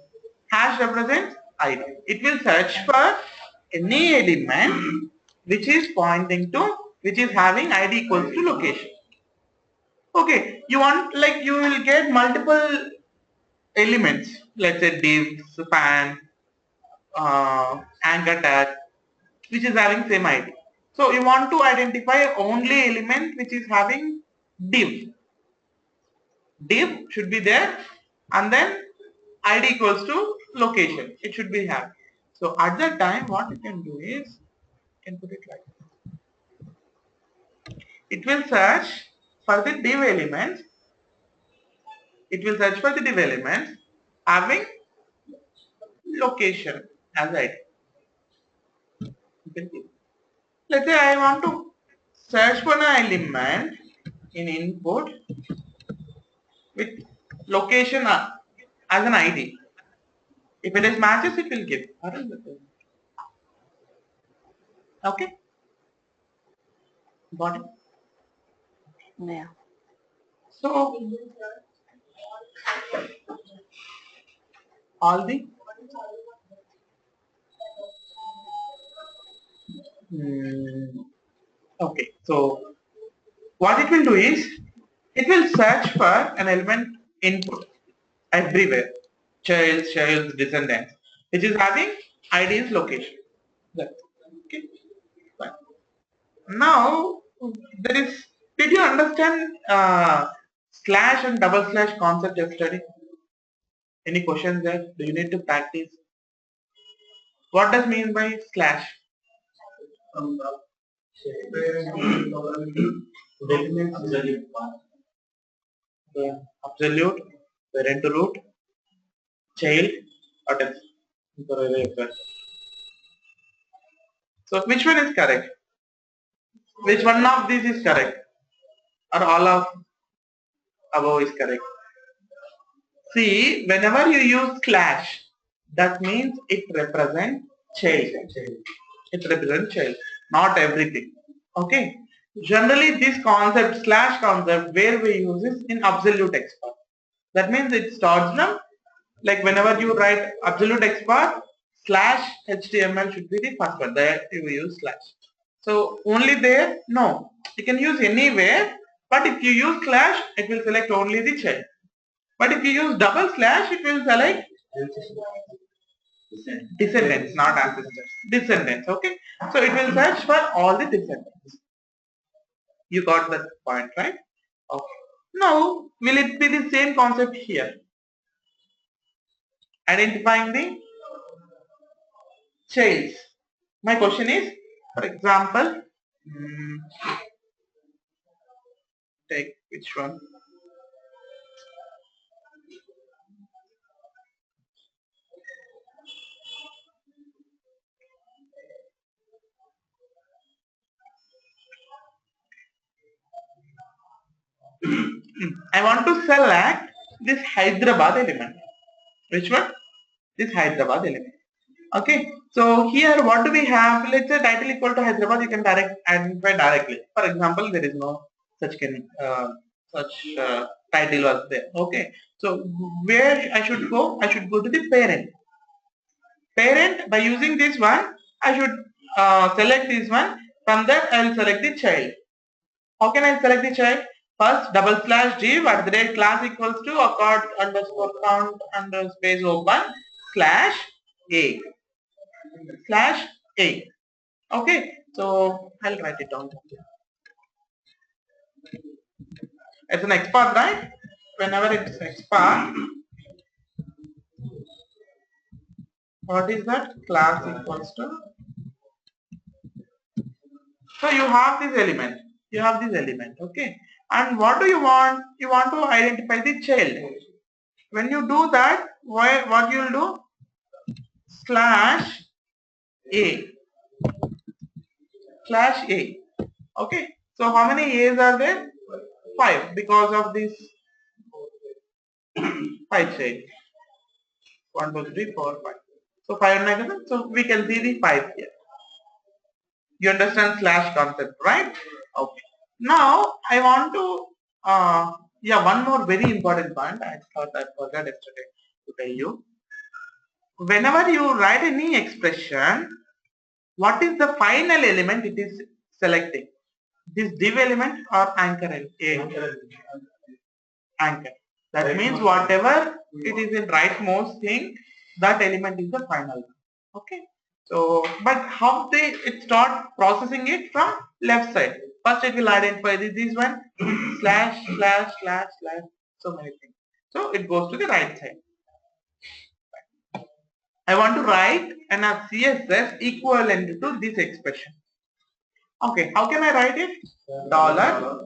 S1: Hash represents ID. It will search for any element which is pointing to, which is having ID equals to location. Okay, you want, like, you will get multiple elements, let's say div, span, anchor tag, which is having same ID. So you want to identify only element which is having div. Div should be there, and then ID equals to location. It should be have. So at that time, what you can do is, you can put it like this. It will search for the div elements. It will search for the div elements having location as ID. Let's say I want to search for an element in input with location as an ID. If it is matches, it will give. Okay. Got it?
S2: Yeah.
S1: So all the okay. So what it will do is it will search for an element input everywhere, child, descendants, which is having ID's location. Okay. Fine. Now there is. Did you understand slash and double slash concept yesterday? Any questions there? Do you need to practice? What does mean by slash? Absolute, parent root, child, or else. So which one is correct? Which one of these is correct? Or all of above is correct? See, whenever you use slash, that means it represents child. It represents child, not everything. Okay. Generally, this concept, slash concept, where we use is in absolute Xpath. That means it starts from, like, whenever you write absolute Xpath, slash HTML should be the first one. There you use slash. So only there, no. You can use anywhere, but if you use slash, it will select only the child. But if you use double slash, it will select descendants, not ancestors. Descendants, okay? So it will search for all the descendants. You got that point, right? Okay. Now, will it be the same concept here? Identifying the childs. My question is, for example, take which one? I want to select this Hyderabad element. Which one? This Hyderabad element. Okay. So here what do we have? Let's say title equal to Hyderabad. You can identify directly. For example, there is no such title was there. Okay. So where I should go? I should go to the parent. Parent, by using this one, I should select this one. From that, I will select the child. How can I select the child? First, double slash div at the rate class equals to accord underscore count under space open slash a slash a. Okay, so I'll write it down. It's an Xpath, right? Whenever it's Xpath, what is that? Class equals to. So you have this element. You have this element, okay? And what do you want? You want to identify the child. When you do that, what you will do? Slash a. Slash a. Okay. So how many A's are there? 5 because of this 5 child. 1, 2, 3, 4, 5. So 5 negative. So we can see the 5 here. You understand slash concept, right? Okay. Now I want to one more very important point. I thought I forgot yesterday to tell you. Whenever you write any expression, what is the final element it is selecting? This div element or anchor element? Anchor. That means whatever it is in rightmost thing, that element is the final one. Okay. So, but how it start processing it from left side? First, it will identify this one slash slash slash slash so many things. So it goes to the right side. I want to write an CSS equivalent to this expression. Okay, how can I write it? Dollar.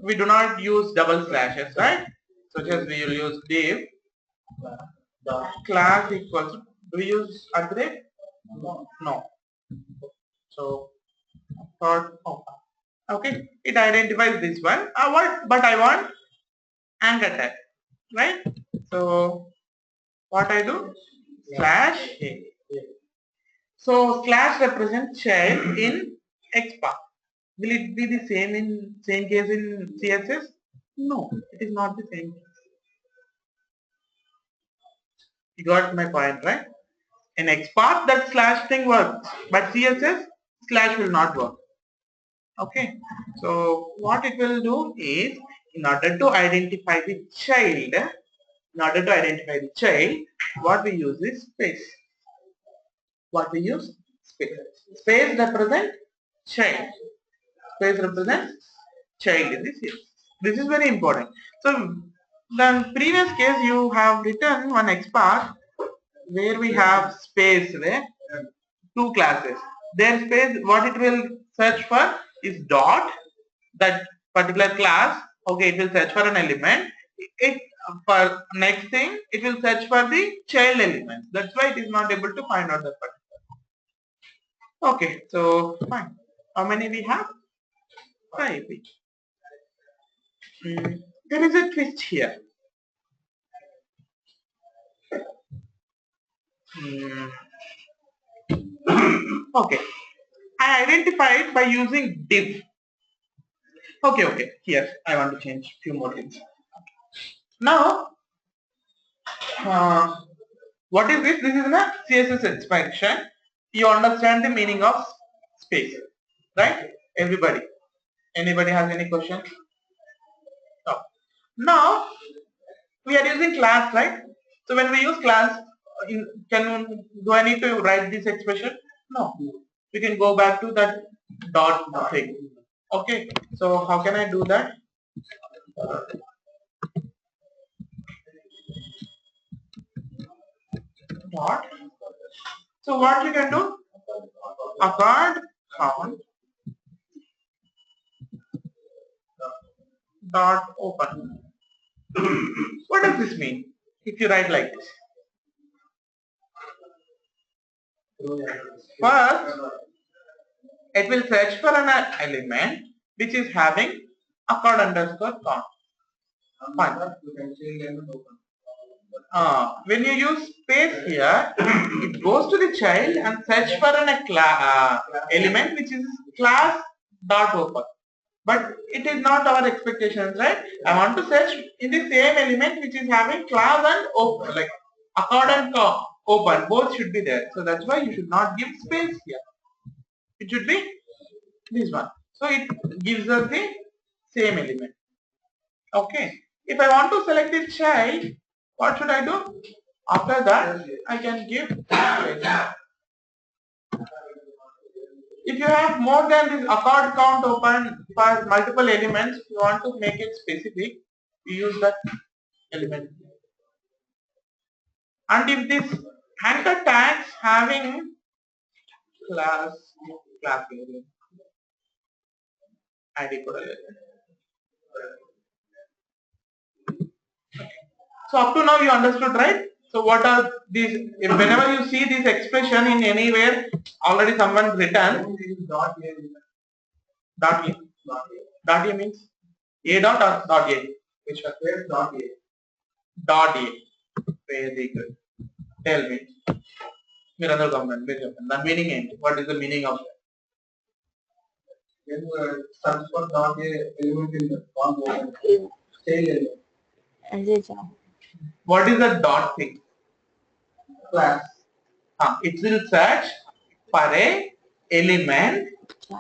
S1: We do not use double slashes, right? So just we will use div class equals to, do we use upgrade? No. So okay, it identifies this one. But I want anchor tag, right? So what I do? Slash a. So slash represents child in Xpath. Will it be the same case in CSS? No, it is not the same case. You got my point, right? In Xpath that slash thing works, but CSS slash will not work. Okay, so what it will do is, in order to identify the child, what we use is space. What we use? Space. Space represents child. Space represents child in this case. This is very important. So the previous case you have written one Xpath where we have space where two classes. Their space, what it will search for is dot, that particular class. Okay, it will search for an element. It for next thing it will search for the child elements. That's why it is not able to find out that particular. Okay, so fine. How many we have? 5. There is a twist here. Okay, I identified by using div. Okay, here I want to change few more things. Now, what is this? This is a CSS expansion. You understand the meaning of space, right? Everybody. Anybody has any questions? Now we are using class, right? So when we use class, do I need to write this expression? No. We can go back to that dot thing. Okay. So how can I do that? Dot. So what we can do? Accord count dot open. What does this mean? If you write like this. First, it will search for an element which is having accord underscore count. Fine. When you use space here, it goes to the child and search for an element which is class dot open. But it is not our expectations, right? I want to search in the same element which is having class and open, like accord and open, both should be there. So that's why you should not give space here. It should be this one. So it gives us the same element. Okay. If I want to select the child, what should I do? After that, I can give space. If you have more than this accord count open for multiple elements, you want to make it specific, you use that element. And if this anchor tags having class element, ID code element. So up to now you understood, right? So what are these? Whenever you see this expression in anywhere, already someone written dot a. Dot a. Dot a means a dot or dot a. Which one? Dot a. Dot a. Very good. Tell me. మీరు అందరూ గమనండి మీరు చెప్పండి దాని meaning ఏంటి what is the meaning of search for dot a element in the tail element. What is the dot thing? Class. It will search for a element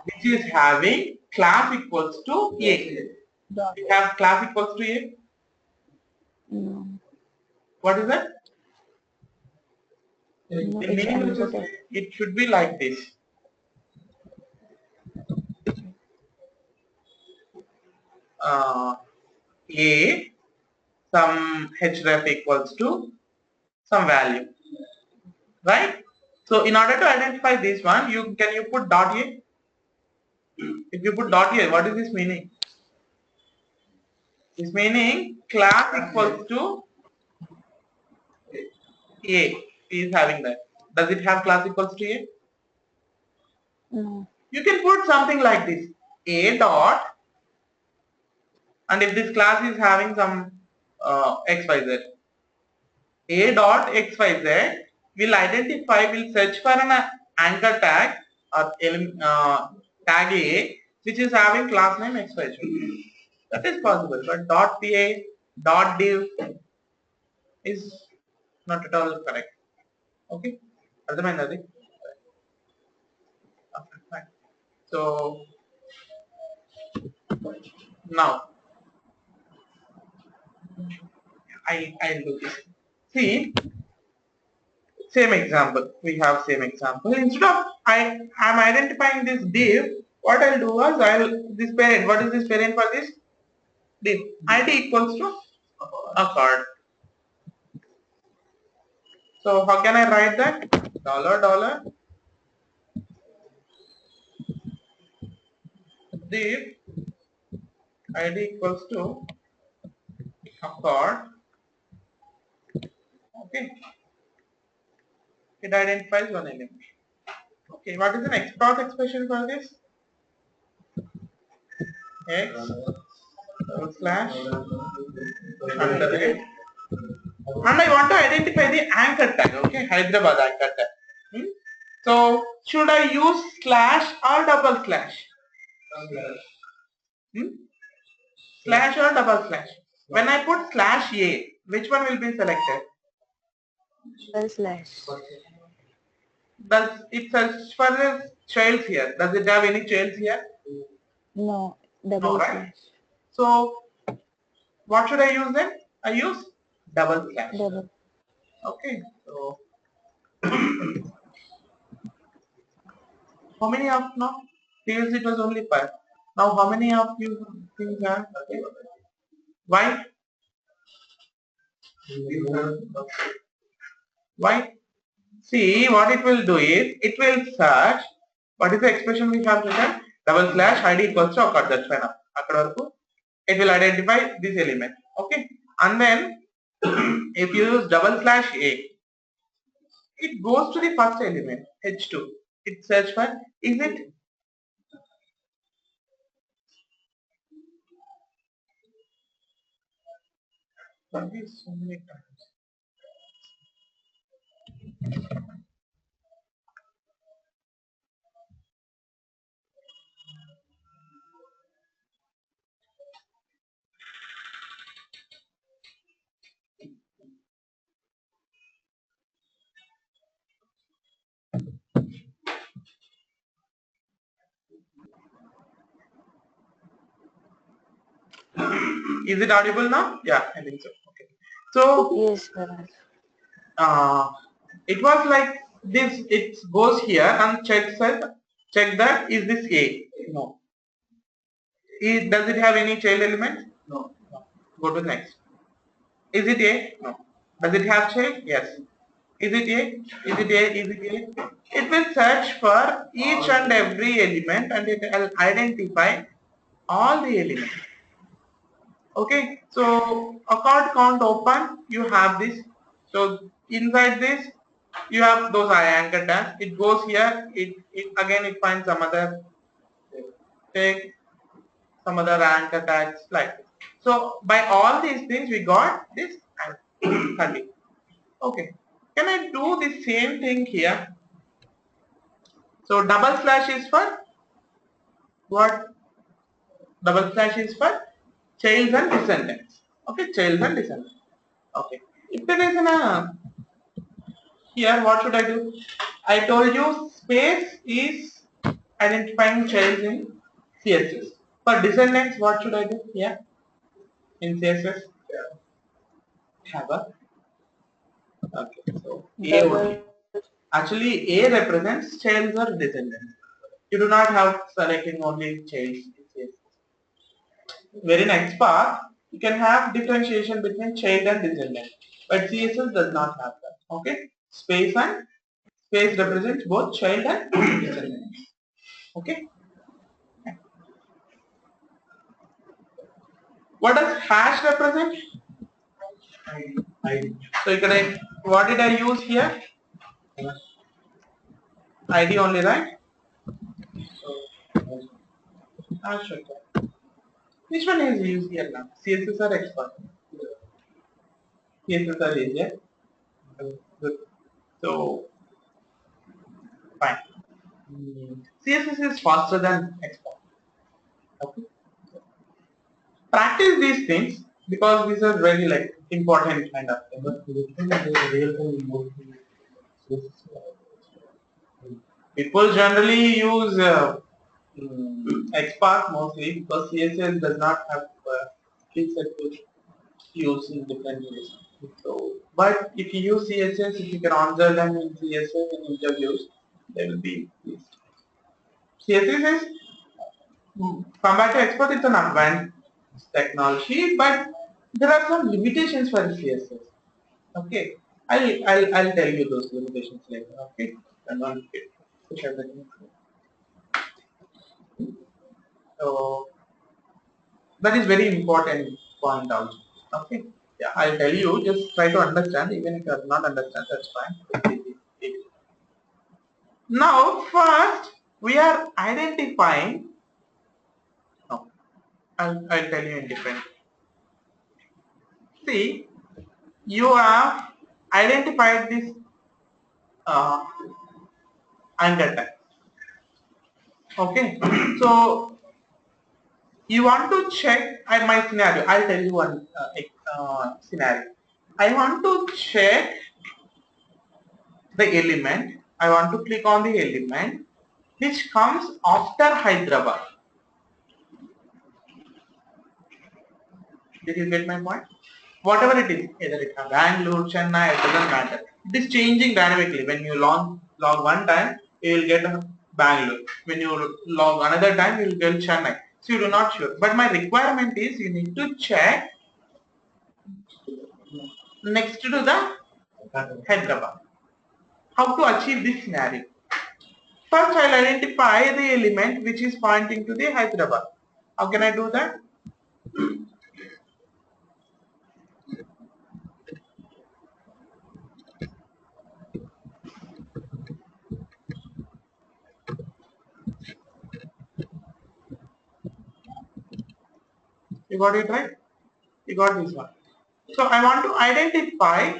S1: which is having class equals to a. We have class equals to a.
S2: No.
S1: What is that?
S2: No,
S1: it should be like this. A some href equals to some value, right? So in order to identify this one, can you put dot a? If you put dot a, what is this meaning? This meaning class equals to a is having that. Does it have class equals to a?
S2: No.
S1: You can put something like this, a dot, and if this class is having some xyz, a dot xyz will identify, will search for an anchor tag or tag a which is having class name xyz. That is possible, but dot pa dot div is not at all correct. Okay, అర్థమైంది. So now I'll do this. See, same example. We have same example. Instead of I'm identifying this div, what I'll do is this parent. What is this parent for this div? ID equals to accord. So how can I write that? $$ div ID equals to accord. Okay. It identifies one element. Okay, what is an Xpath expression for this? X slash under it. And I want to identify the anchor tag. Okay, Hyderabad anchor tag. So should I use slash or double slash? Slash or double slash? When I put slash a, which one will be selected?
S2: Slash.
S1: Does it search for the childs here? Does it have any childs here?
S2: No, double
S1: no, right?
S2: slash.
S1: So What should I use then? I use double slash.
S2: Double.
S1: Okay, so how many of now? Previously it was only 5. Now how many of you think have? Okay. Why? Why? See, what it will do is, it will search, what is the expression we have written? Double slash id equals to occur, that's fine. It will identify this element, okay? And then, if you use double slash a, it goes to the first element, h2. It search for, is it? Sorry, so many times. Is it audible now? Yeah, I think so. Okay. So,
S2: Yes, Parag.
S1: it was like this. It goes here and checks that. Check that. Is this A? No. Does it have any child element? No. No. Go to the next. Is it A? No. Does it have child? Yes. Is it A? Is it A? Is it A? It will search for each and every element and it will identify all the elements. Okay, so account can't open, you have this. So inside this, you have those anchor tags. It goes here, it again it finds some other tag, some other anchor tags like this. So by all these things, we got this 30. Okay, can I do the same thing here? So double slash is for what? Double slash is for childs and descendants. Okay, childs and descendants. Okay, if there is an here what should I do? I told you space is identifying childs in CSS. For descendants, what should I do here in CSS? Have a okay. So A only.
S2: Double.
S1: Actually, A represents childs or descendants. You do not have selecting only childs in CSS. Where in Xpath, you can have differentiation between child and descendant, but CSS does not have that. Okay, space represents both child and descendant. Okay. What does hash represent? ID. So you can, what did I use here? ID only, right? Hash. Okay. Which one is used here now? CSS or Xpath? CSS are easier. Good. So fine. CSS is faster than Xpath. Okay. Practice these things because these are very like important kind of things. But people generally use Xpath mostly because CSS does not have skill set to use in different ways. So, but if you use CSS, if you can answer them in CSS in interviews, they will be pleased. CSS is compared to Xpath, it's an advanced technology, but there are some limitations for CSS. Okay, I'll tell you those limitations later. Okay, I'm not push everything. So that is very important point also. Okay, yeah, I'll tell you. Just try to understand. Even if you have not understand, that's fine. Now, first we are identifying. No, I'll tell you in different. See, you have identified this uh, anchor tag. Okay, so you want to check my scenario. I'll tell you one scenario. I want to check the element. I want to click on the element which comes after Hyderabad. Did you get my point? Whatever it is, either it's Bangalore, Chennai, it doesn't matter. It is changing dynamically. When you log one time, you will get Bangalore. When you log another time, you will get Chennai. So you do not sure. But my requirement is you need to check next to the Hyderabad. How to achieve this scenario? First, I'll identify the element which is pointing to the Hyderabad. How can I do that? You got it right? You got this one. So I want to identify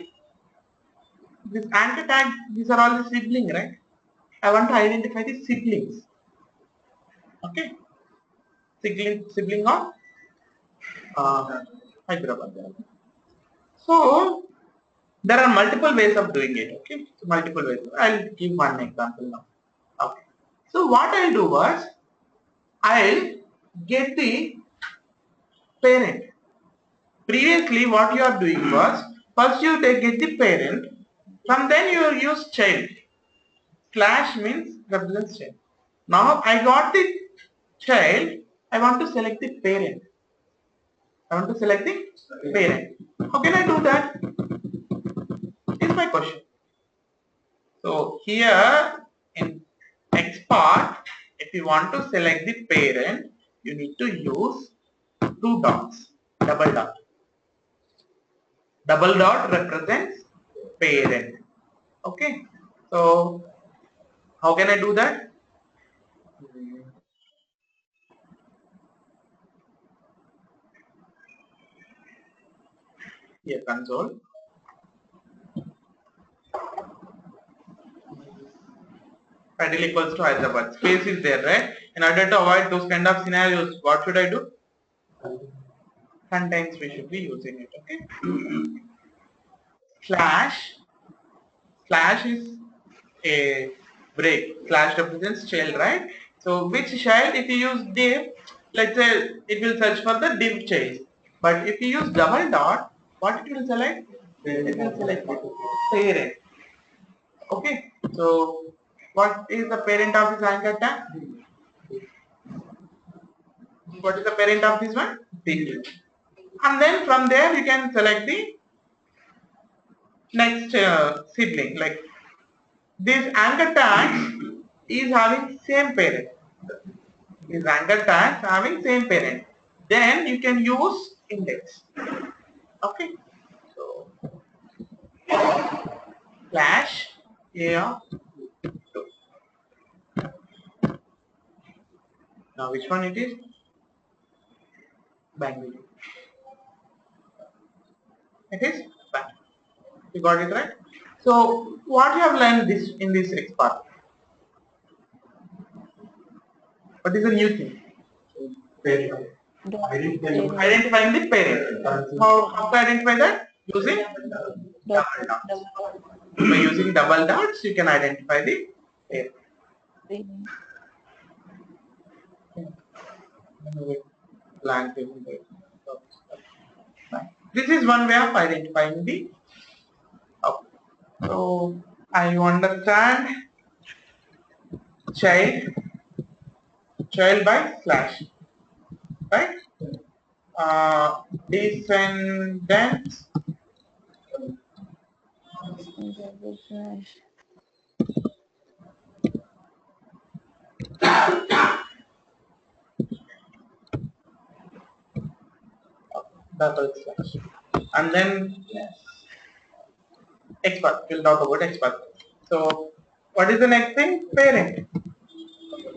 S1: this anchor tag. These are all the sibling, right? I want to identify the siblings. Okay, sibling of Hyderabad. So there are multiple ways of doing it. Okay, so multiple ways. I'll give one example now. Okay. So what I'll do was I'll get the parent. Previously, what you are doing was first you get the parent. From then you will use child. Slash means represents child. Now I got the child. I want to select the parent. I want to select the parent. How can I do that? Is my question. So here in Xpath, if you want to select the parent, you need to use two dots, double dot. Double dot represents parent. Okay. So how can I do that? Here console. Title equals to Hyderabad. Space is there, right? In order to avoid those kind of scenarios, what should I do? Contains we should be using it. Okay. Slash is a break. Slash represents child, right? So which child? If you use div, let's say it will search for the div child. But if you use double dot, what it will select? It will select parent. Okay. So what is the parent of this anchor tag? What is the parent of this one? Div. And then from there you can select the next sibling. Like this anchor tag is having same parent. These anchor tags having same parent. Then you can use index. Okay. So slash a of 2. Now which one it is? Bangalore. It is Bangalore. You got it right? So what you have learned this in this Xpath? What is the new thing? Identifying the parent. How to identify that? Using double dots. By using double dots, you can identify the parent. Blank. This is one way of identifying the output. So I understand child by slash, right? Descendant double slash, and then Xpath. We'll talk about Xpath. So what is the next thing? Parent.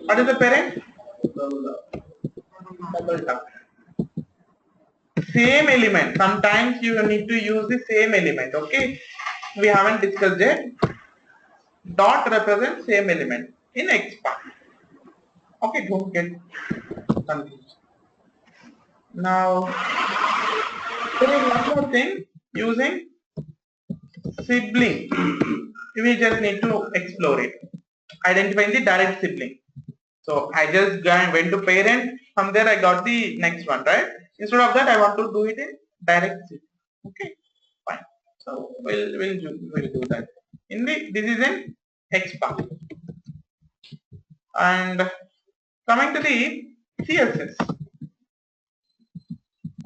S1: What is the parent? Double dot. Same element. Sometimes you need to use the same element. Okay. We haven't discussed it. Dot represents same element in Xpath. Okay, don't get confused. Now there is one more thing using sibling. We just need to explore it. Identifying the direct sibling. So I just went to parent. From there I got the next one, right? Instead of that, I want to do it in direct sibling. Okay, fine. So we'll do that. This is in Xpath. And coming to the CSS.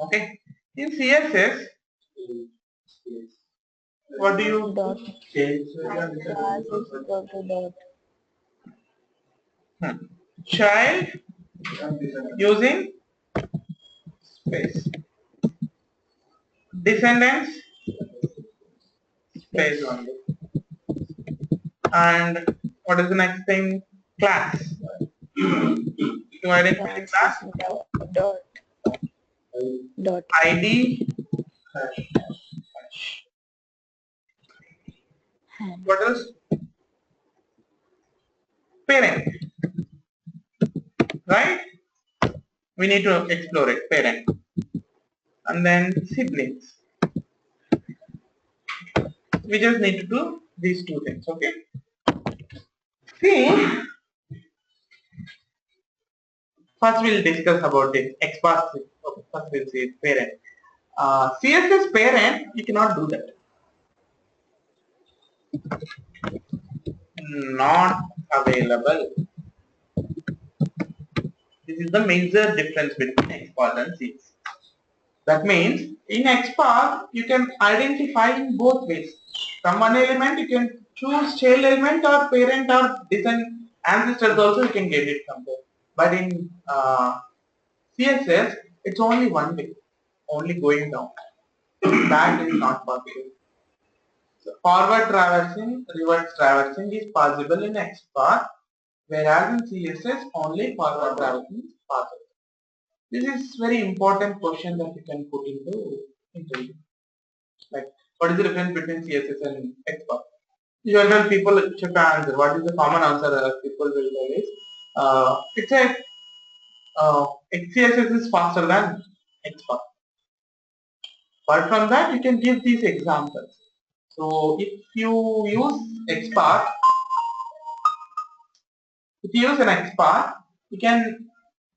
S1: Okay, in CSS, what do you
S2: Dot.
S4: Change.
S2: Class is equal to dot.
S1: child using space, descendants space only, and what is the next thing? Class. To identify the
S2: Class
S1: class,
S2: is dot. Dot.
S1: ID. What else? Parent. Right? We need to explore it. Parent. And then siblings. We just need to do these two things. Okay. See, first we'll discuss about it. Xpath. Okay, first we'll see parent. CSS parent, you cannot do that. Not available. This is the major difference between Xpath and CSS. That means in Xpath you can identify in both ways. From one element you can choose child element or parent or descendant ancestors also you can get it from there. But in CSS it's only one way, only going down. That is not possible. So forward traversing, reverse traversing is possible in Xpath, whereas in CSS only forward traversing is possible. This is very important question that you can put into interview. Like, what is the difference between CSS and Xpath? Usually people should answer. What is the common answer people will tell is, it's a CSS is faster than Xpath. Apart from that, you can give these examples. So if you use Xpath, if you use an Xpath, you can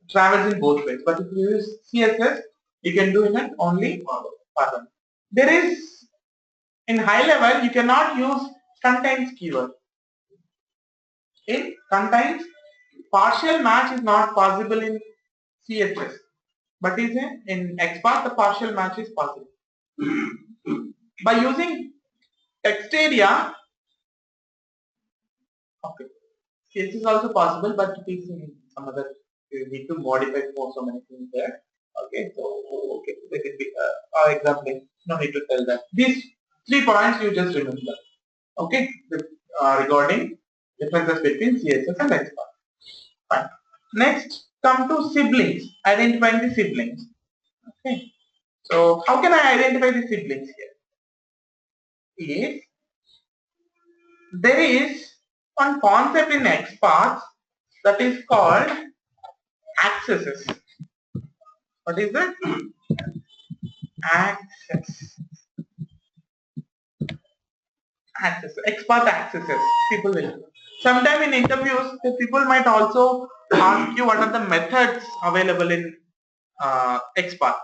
S1: traverse in both ways. But if you use CSS, you can do it only pattern. There is in high level you cannot use contains keyword. In contains, partial match is not possible in CSS, but is in Xpath the partial match is possible. By using text area, okay, CSS is also possible, but it is in some other. You need to modify for so many things there. Okay, so okay, let it be example. No need to tell that. These 3 points you just remember. Okay, regarding differences between CSS and Xpath. Fine. Next, come to siblings. Identifying the siblings. Okay. So how can I identify the siblings here? If there is one concept in Xpath that is called accesses. What is that? Access. Access. Xpath accesses. People will. Sometime in interviews, the people might also ask you what are the methods available in Xpath.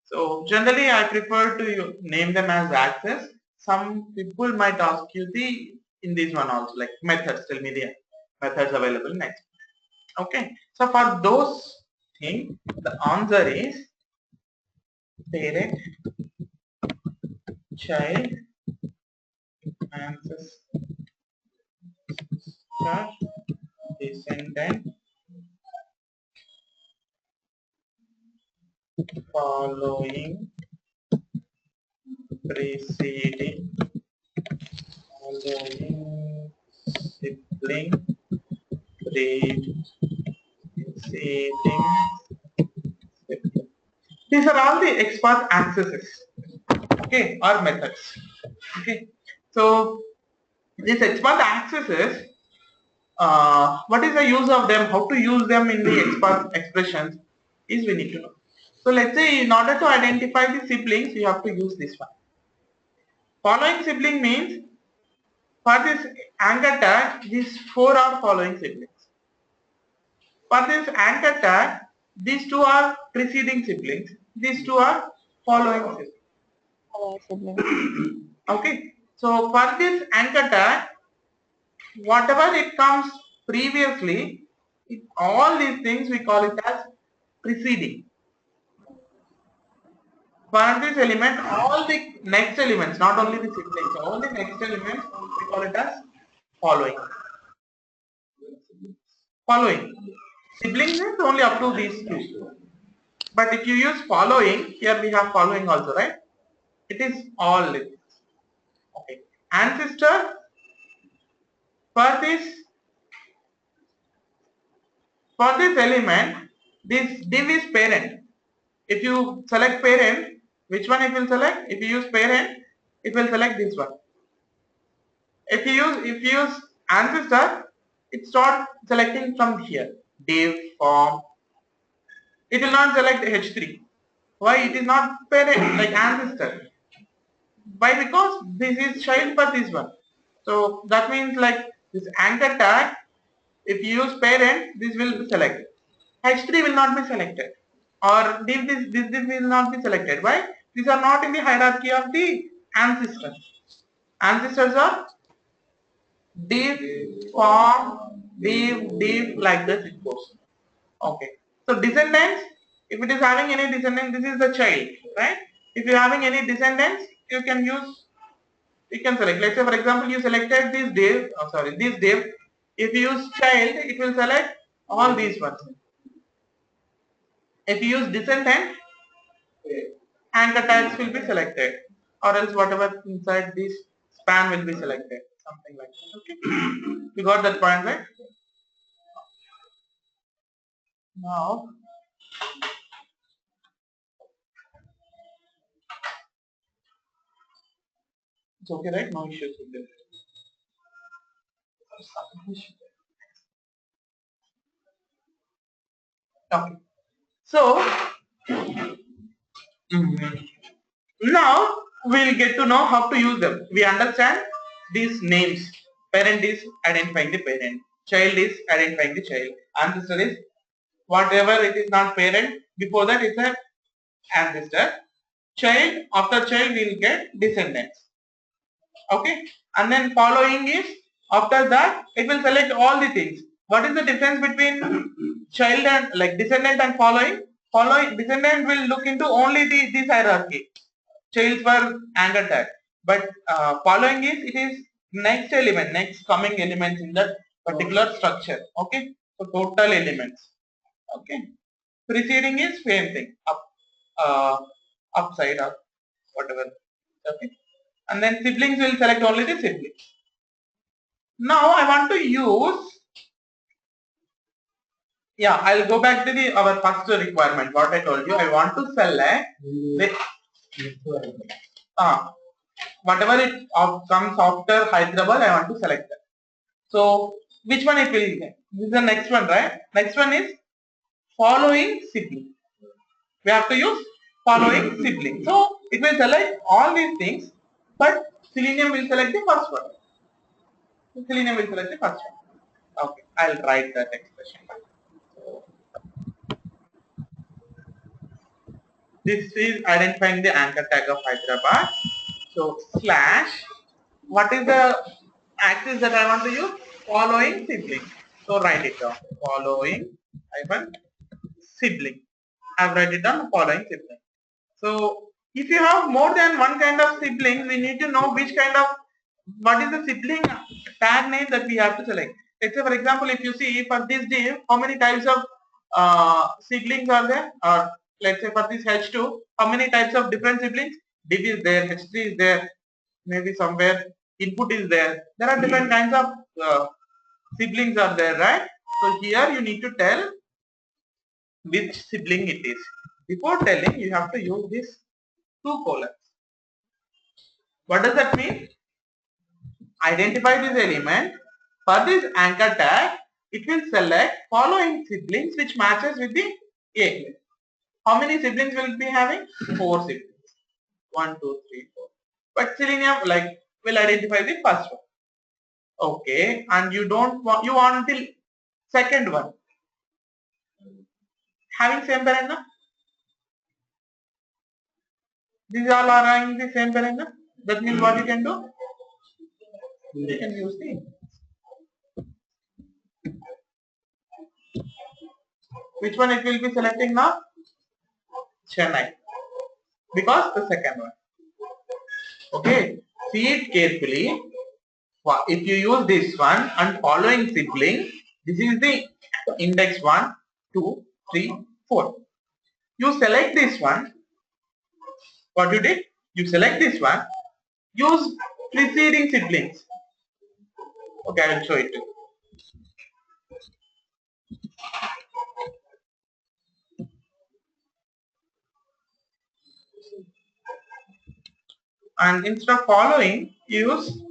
S1: So generally, I prefer to name them as access. Some people might ask you in this one also like methods. Tell me the methods available next. Okay. So for those things, the answer is parent, child, ancestor, descendant, following, preceding, following, sibling, preceding, sibling. These are all the Xpath accesses, okay, or methods. Okay, so these Xpath accesses, what is the use of them? How to use them in the Xpath expressions is we need to know. So let's say in order to identify the siblings, you have to use this one. Following sibling means for this anchor tag, these 4 are following siblings. For this anchor tag, these 2 are preceding siblings. These 2 are following
S2: Sibling.
S1: sibling. Okay. So for this anchor tag, whatever it comes previously, all these things we call it as preceding. For this element, all the next elements, not only the siblings, all the next elements we call it as following. Following. Siblings is only up to these two. But if you use following, here we have following also, right? It is all this. Okay. Ancestor, for this element, this div is parent. If you select parent, which one it will select? If you use parent, it will select this one. If you use ancestor, it starts selecting from here. Div, form. It will not select H3. Why? It is not parent like ancestor. Why? Because this is child for this one. So that means like this anchor tag, if you use parent, this will be selected. H3 will not be selected. Or this will not be selected. Why? These are not in the hierarchy of the ancestors. Ancestors are div, form, div, like this it goes. Okay. So descendants, if it is having any descendant, this is the child, right? If you are having any descendants, you can select. Let's say for example, you selected this div. If you use child, it will select all these ones. If you use descendant, anchor tags will be selected, or else whatever inside this span will be selected. Something like that. Okay. You got that point, right? Now, it's okay, right? No issues with this. Okay. So, now we'll get to know how to use them. We understand these names. Parent is identifying the parent. Child is identifying the child. Ancestor is whatever it is not parent. Before that it's an ancestor. Child, after child we'll get descendants. Okay. And then following is, after that it will select all the things. What is the difference between child and like descendant and following? Following descendant will look into only this hierarchy. Child for anchor tag, but following is it is next element, next coming elements in that particular structure. Okay, so total elements. Okay, preceding is same thing, upside or whatever. Okay, and then siblings will select only the siblings. Now I want to use. Yeah, I'll go back to our first requirement. What I told you, I want to select the whatever it comes after Hyderabad, I want to select that. So which one it will get? This is the next one, right? Next one is following sibling. We have to use following sibling. So it will select all these things, but Selenium will select the first one. Selenium will select the first one. Okay, I'll write that expression. This is identifying the anchor tag of Hyderabad. So slash, what is the axis that I want to use? Following sibling. So write it down. Following hyphen sibling. I've write it down, following sibling. So if you have more than one kind of sibling, we need to know which kind of, what is the sibling tag name that we have to select. Let's say for example, if you see for this div, how many types of siblings are there? Or let's say for this H2, how many types of different siblings? Div is there, H3 is there, maybe somewhere input is there. There are different kinds of siblings are there, right? So here you need to tell which sibling it is. Before telling, you have to use this 2 colons. What does that mean? Identify this element. For this anchor tag, it will select following siblings which matches with the A. How many siblings will it be having? 4 siblings. 1, 2, 3, 4. But Selenium will identify the first one. Okay, and you want the second one. Having same parent, na? These all are in the same paragraph. That means what you can do? You can use the which one it will be selecting now? Chennai. Because the second one. Okay. See it carefully. If you use this one and following sibling, this is the index 1, 2, 3, 4. You select this one. What you did? You select this one. Use preceding siblings. Okay, I will show it to you. And instead of following, use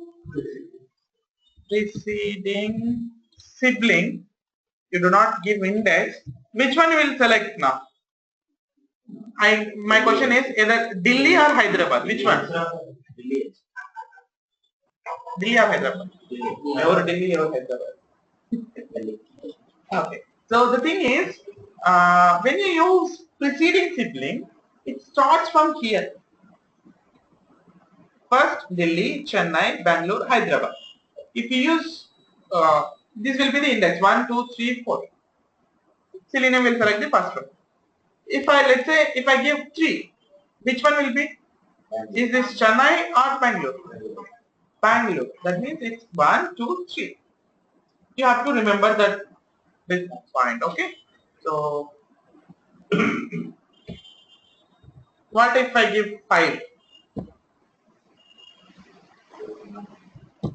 S1: preceding sibling. You do not give index. Which one you will select now? My question is either Delhi or Hyderabad. Which one? Delhi or Hyderabad? Or Delhi or Hyderabad? Okay. So the thing is, when you use preceding sibling, it starts from here. First Delhi, Chennai, Bangalore, Hyderabad. If you use this will be the index 1, 2, 3, 4. Selenium will select the first one. If I give 3, which one will be? Is this Chennai or Bangalore? Bangalore. That means it's 1, 2, 3. You have to remember that this point. Okay. So what if I give 5?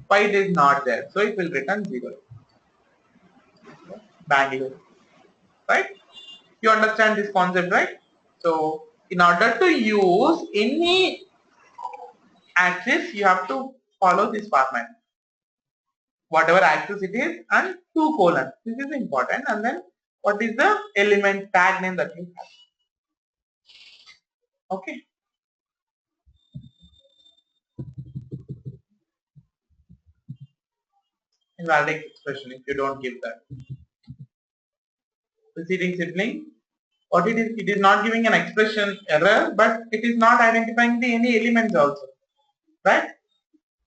S1: 5 is not there, so it will return 0. Bangalore. Right? You understand this concept, right? So in order to use any axis, you have to follow this format. Whatever axis it is, and 2 colon. This is important. And then what is the element tag name that you have? Okay. Invalid expression if you don't give that. Preceding sibling. What it is not giving an expression error, but it is not identifying the any elements also. Right?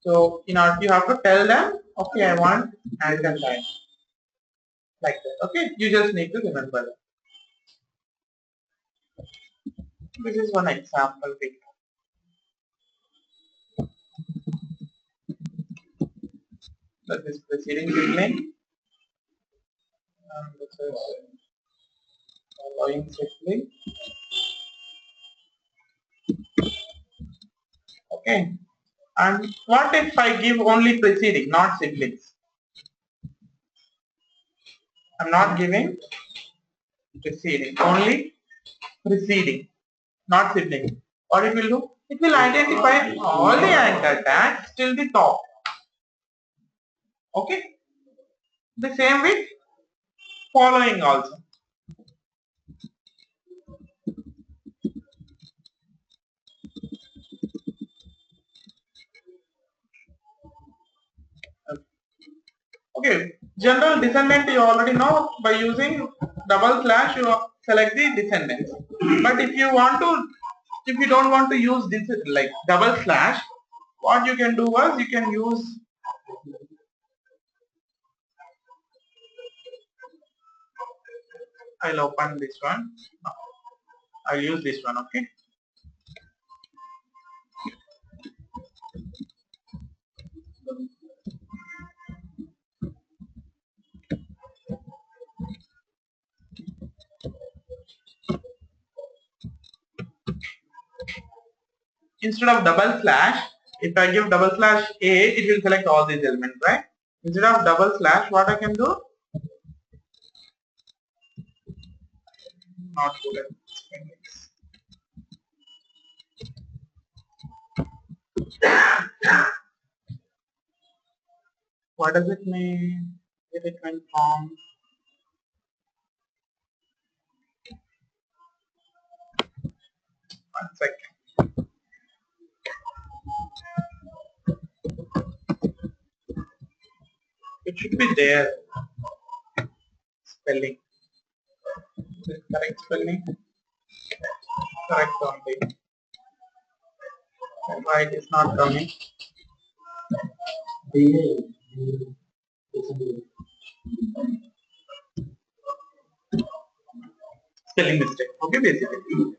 S1: So in order you have to tell them, okay, I want and line. Like that. Okay, you just need to remember that. This is one example. That is preceding sibling, and this is following sibling. Okay, and what if I give only preceding, not siblings? I'm not giving preceding, only preceding, not sibling. What it will do? It will identify all the anchor tags till the top. Okay. The same with following also. Okay. General descendant you already know. By using double slash you select the descendants. But if you don't want to use this like double slash, what you can do was you can use I'll open this one. I'll use this one. Okay. Instead of double slash, if I give double slash A, it will select all these elements, right? Instead of double slash, what I can do? Not good at what does it mean? If it went from one second. It should be there. Spelling. Correct spelling. Correct only. Why it is not coming? Spelling mistake. Okay, basically.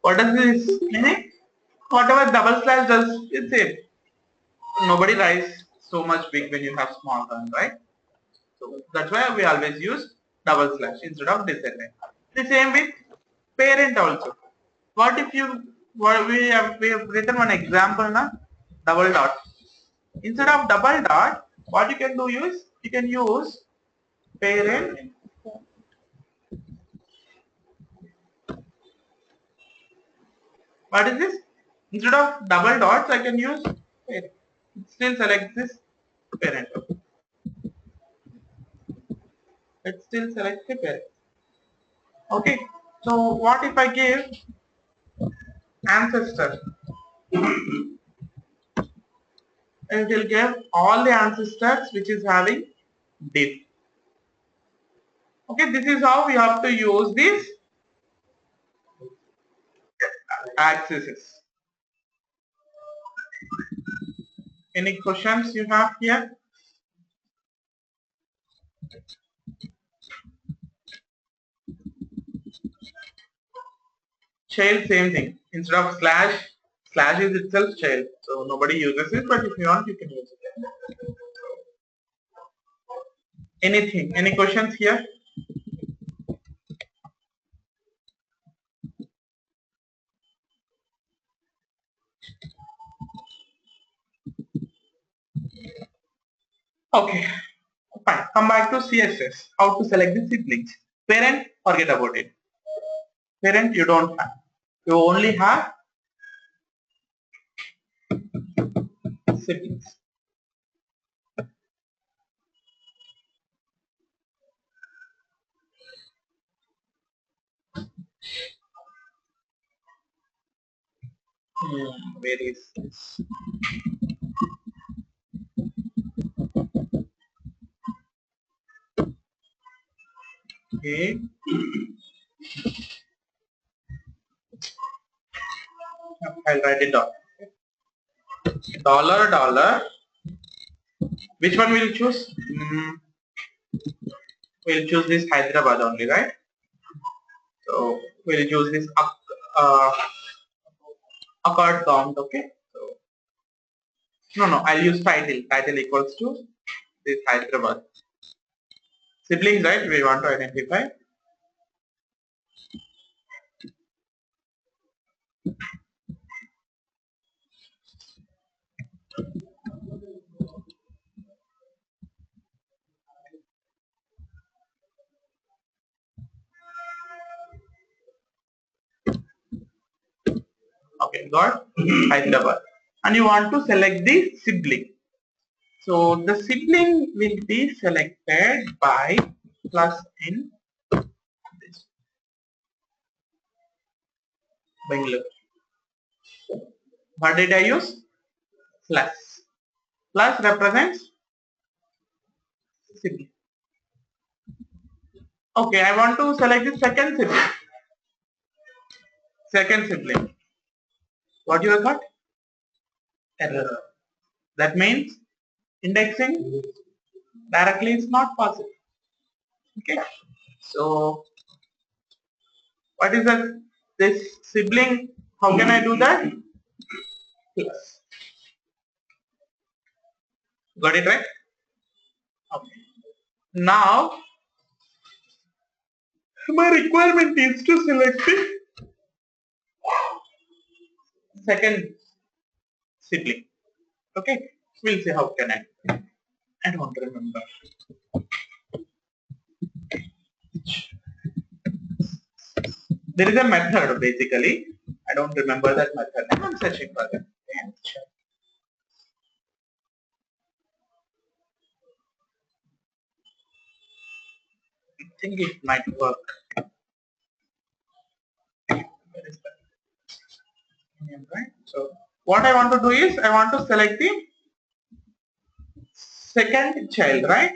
S1: What does this mean? Whatever double slash does, it's it. Nobody writes so much big when you have small one, right? So that's why we always use double slash instead of descendant. The same with parent also. What if you we have written one example na double dot. Instead of double dot, what you can do is you can use parent. What is this? Instead of double dots, I can use parent. It still selects this parent. It still selects the parent. Okay. So what if I give ancestor? And it will give all the ancestors which is having diff. Okay, this is how we have to use these accesses. Any questions you have here? Child, same thing. Instead of slash, slash is itself child. So nobody uses it, but if you want, you can use it. Anything? Any questions here? Okay, fine. Come back to CSS. How to select the siblings? Parent, forget about it. Parent, you don't have. You only have siblings. Where is this? Okay. I'll write it down. Dollar, dollar. Which one will you choose? We'll choose this Hyderabad only, right? So we'll choose this accord count, okay? So no, I'll use title. Title equals to this Hyderabad. Siblings, right? We want to identify. Okay, got Hyderabad. And you want to select the sibling. So the sibling will be selected by plus in this Bangalore. What did I use? Plus. Plus represents sibling. Okay, I want to select the second sibling. Second sibling. What you have got? Error. That means indexing directly is not possible. Okay. So what is that? This sibling, how can I do that? Plus. Got it right? Okay. Now my requirement is to select the second sibling. Okay. We'll see how can I don't remember. There is a method basically. I don't remember that method. I'm searching for that. I think it might work. Where is that? Right? So what I want to do is I want to select the second child, right?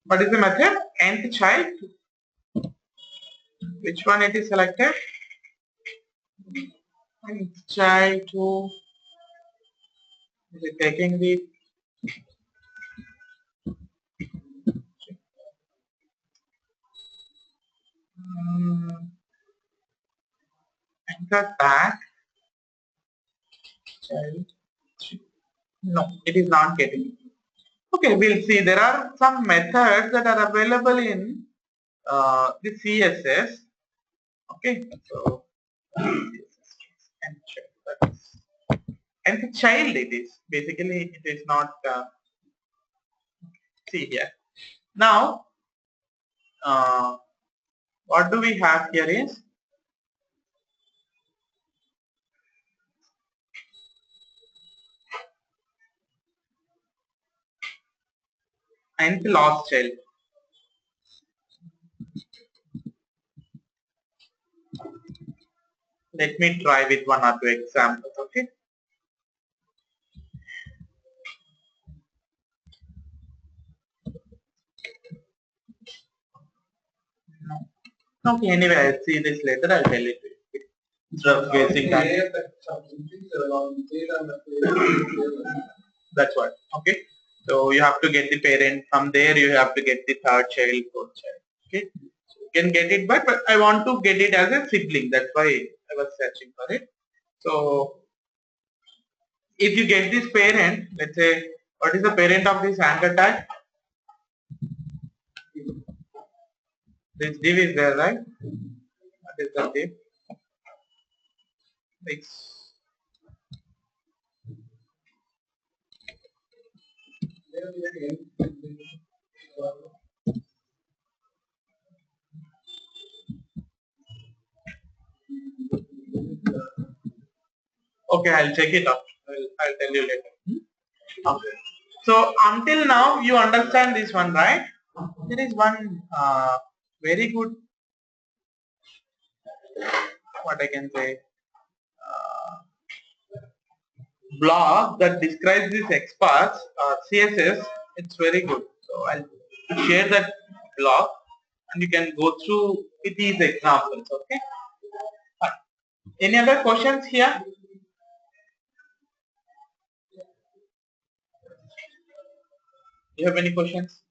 S1: What is the method? Nth child. which one it is selected? And child to, is it taking the enter tag child? No, it is not getting it. Okay, we'll see. There are some methods that are available in the CSS. Okay, so and the child it is basically, it is not see here. Now what do we have here is and the last child. Let me try with one or two examples. Okay. No. Okay. Anyway, I'll see this later. I'll tell it to you. Instead of wasting time. That's what. Okay. So you have to get the parent. From there, you have to get the third child, fourth child. Okay. So you can get it back, but I want to get it as a sibling. That's why I was searching for it. So if you get this parent, let's say, what is the parent of this anchor tag? This div is there, right? What is the div? It's okay. I'll check it out. I'll tell you later. Okay. So until now you understand this one, right? There is one very good, what I can say, blog that describes this Xpath CSS. It's very good. So I'll share that blog and you can go through with these examples. Okay. Any other questions here? Do you have any questions?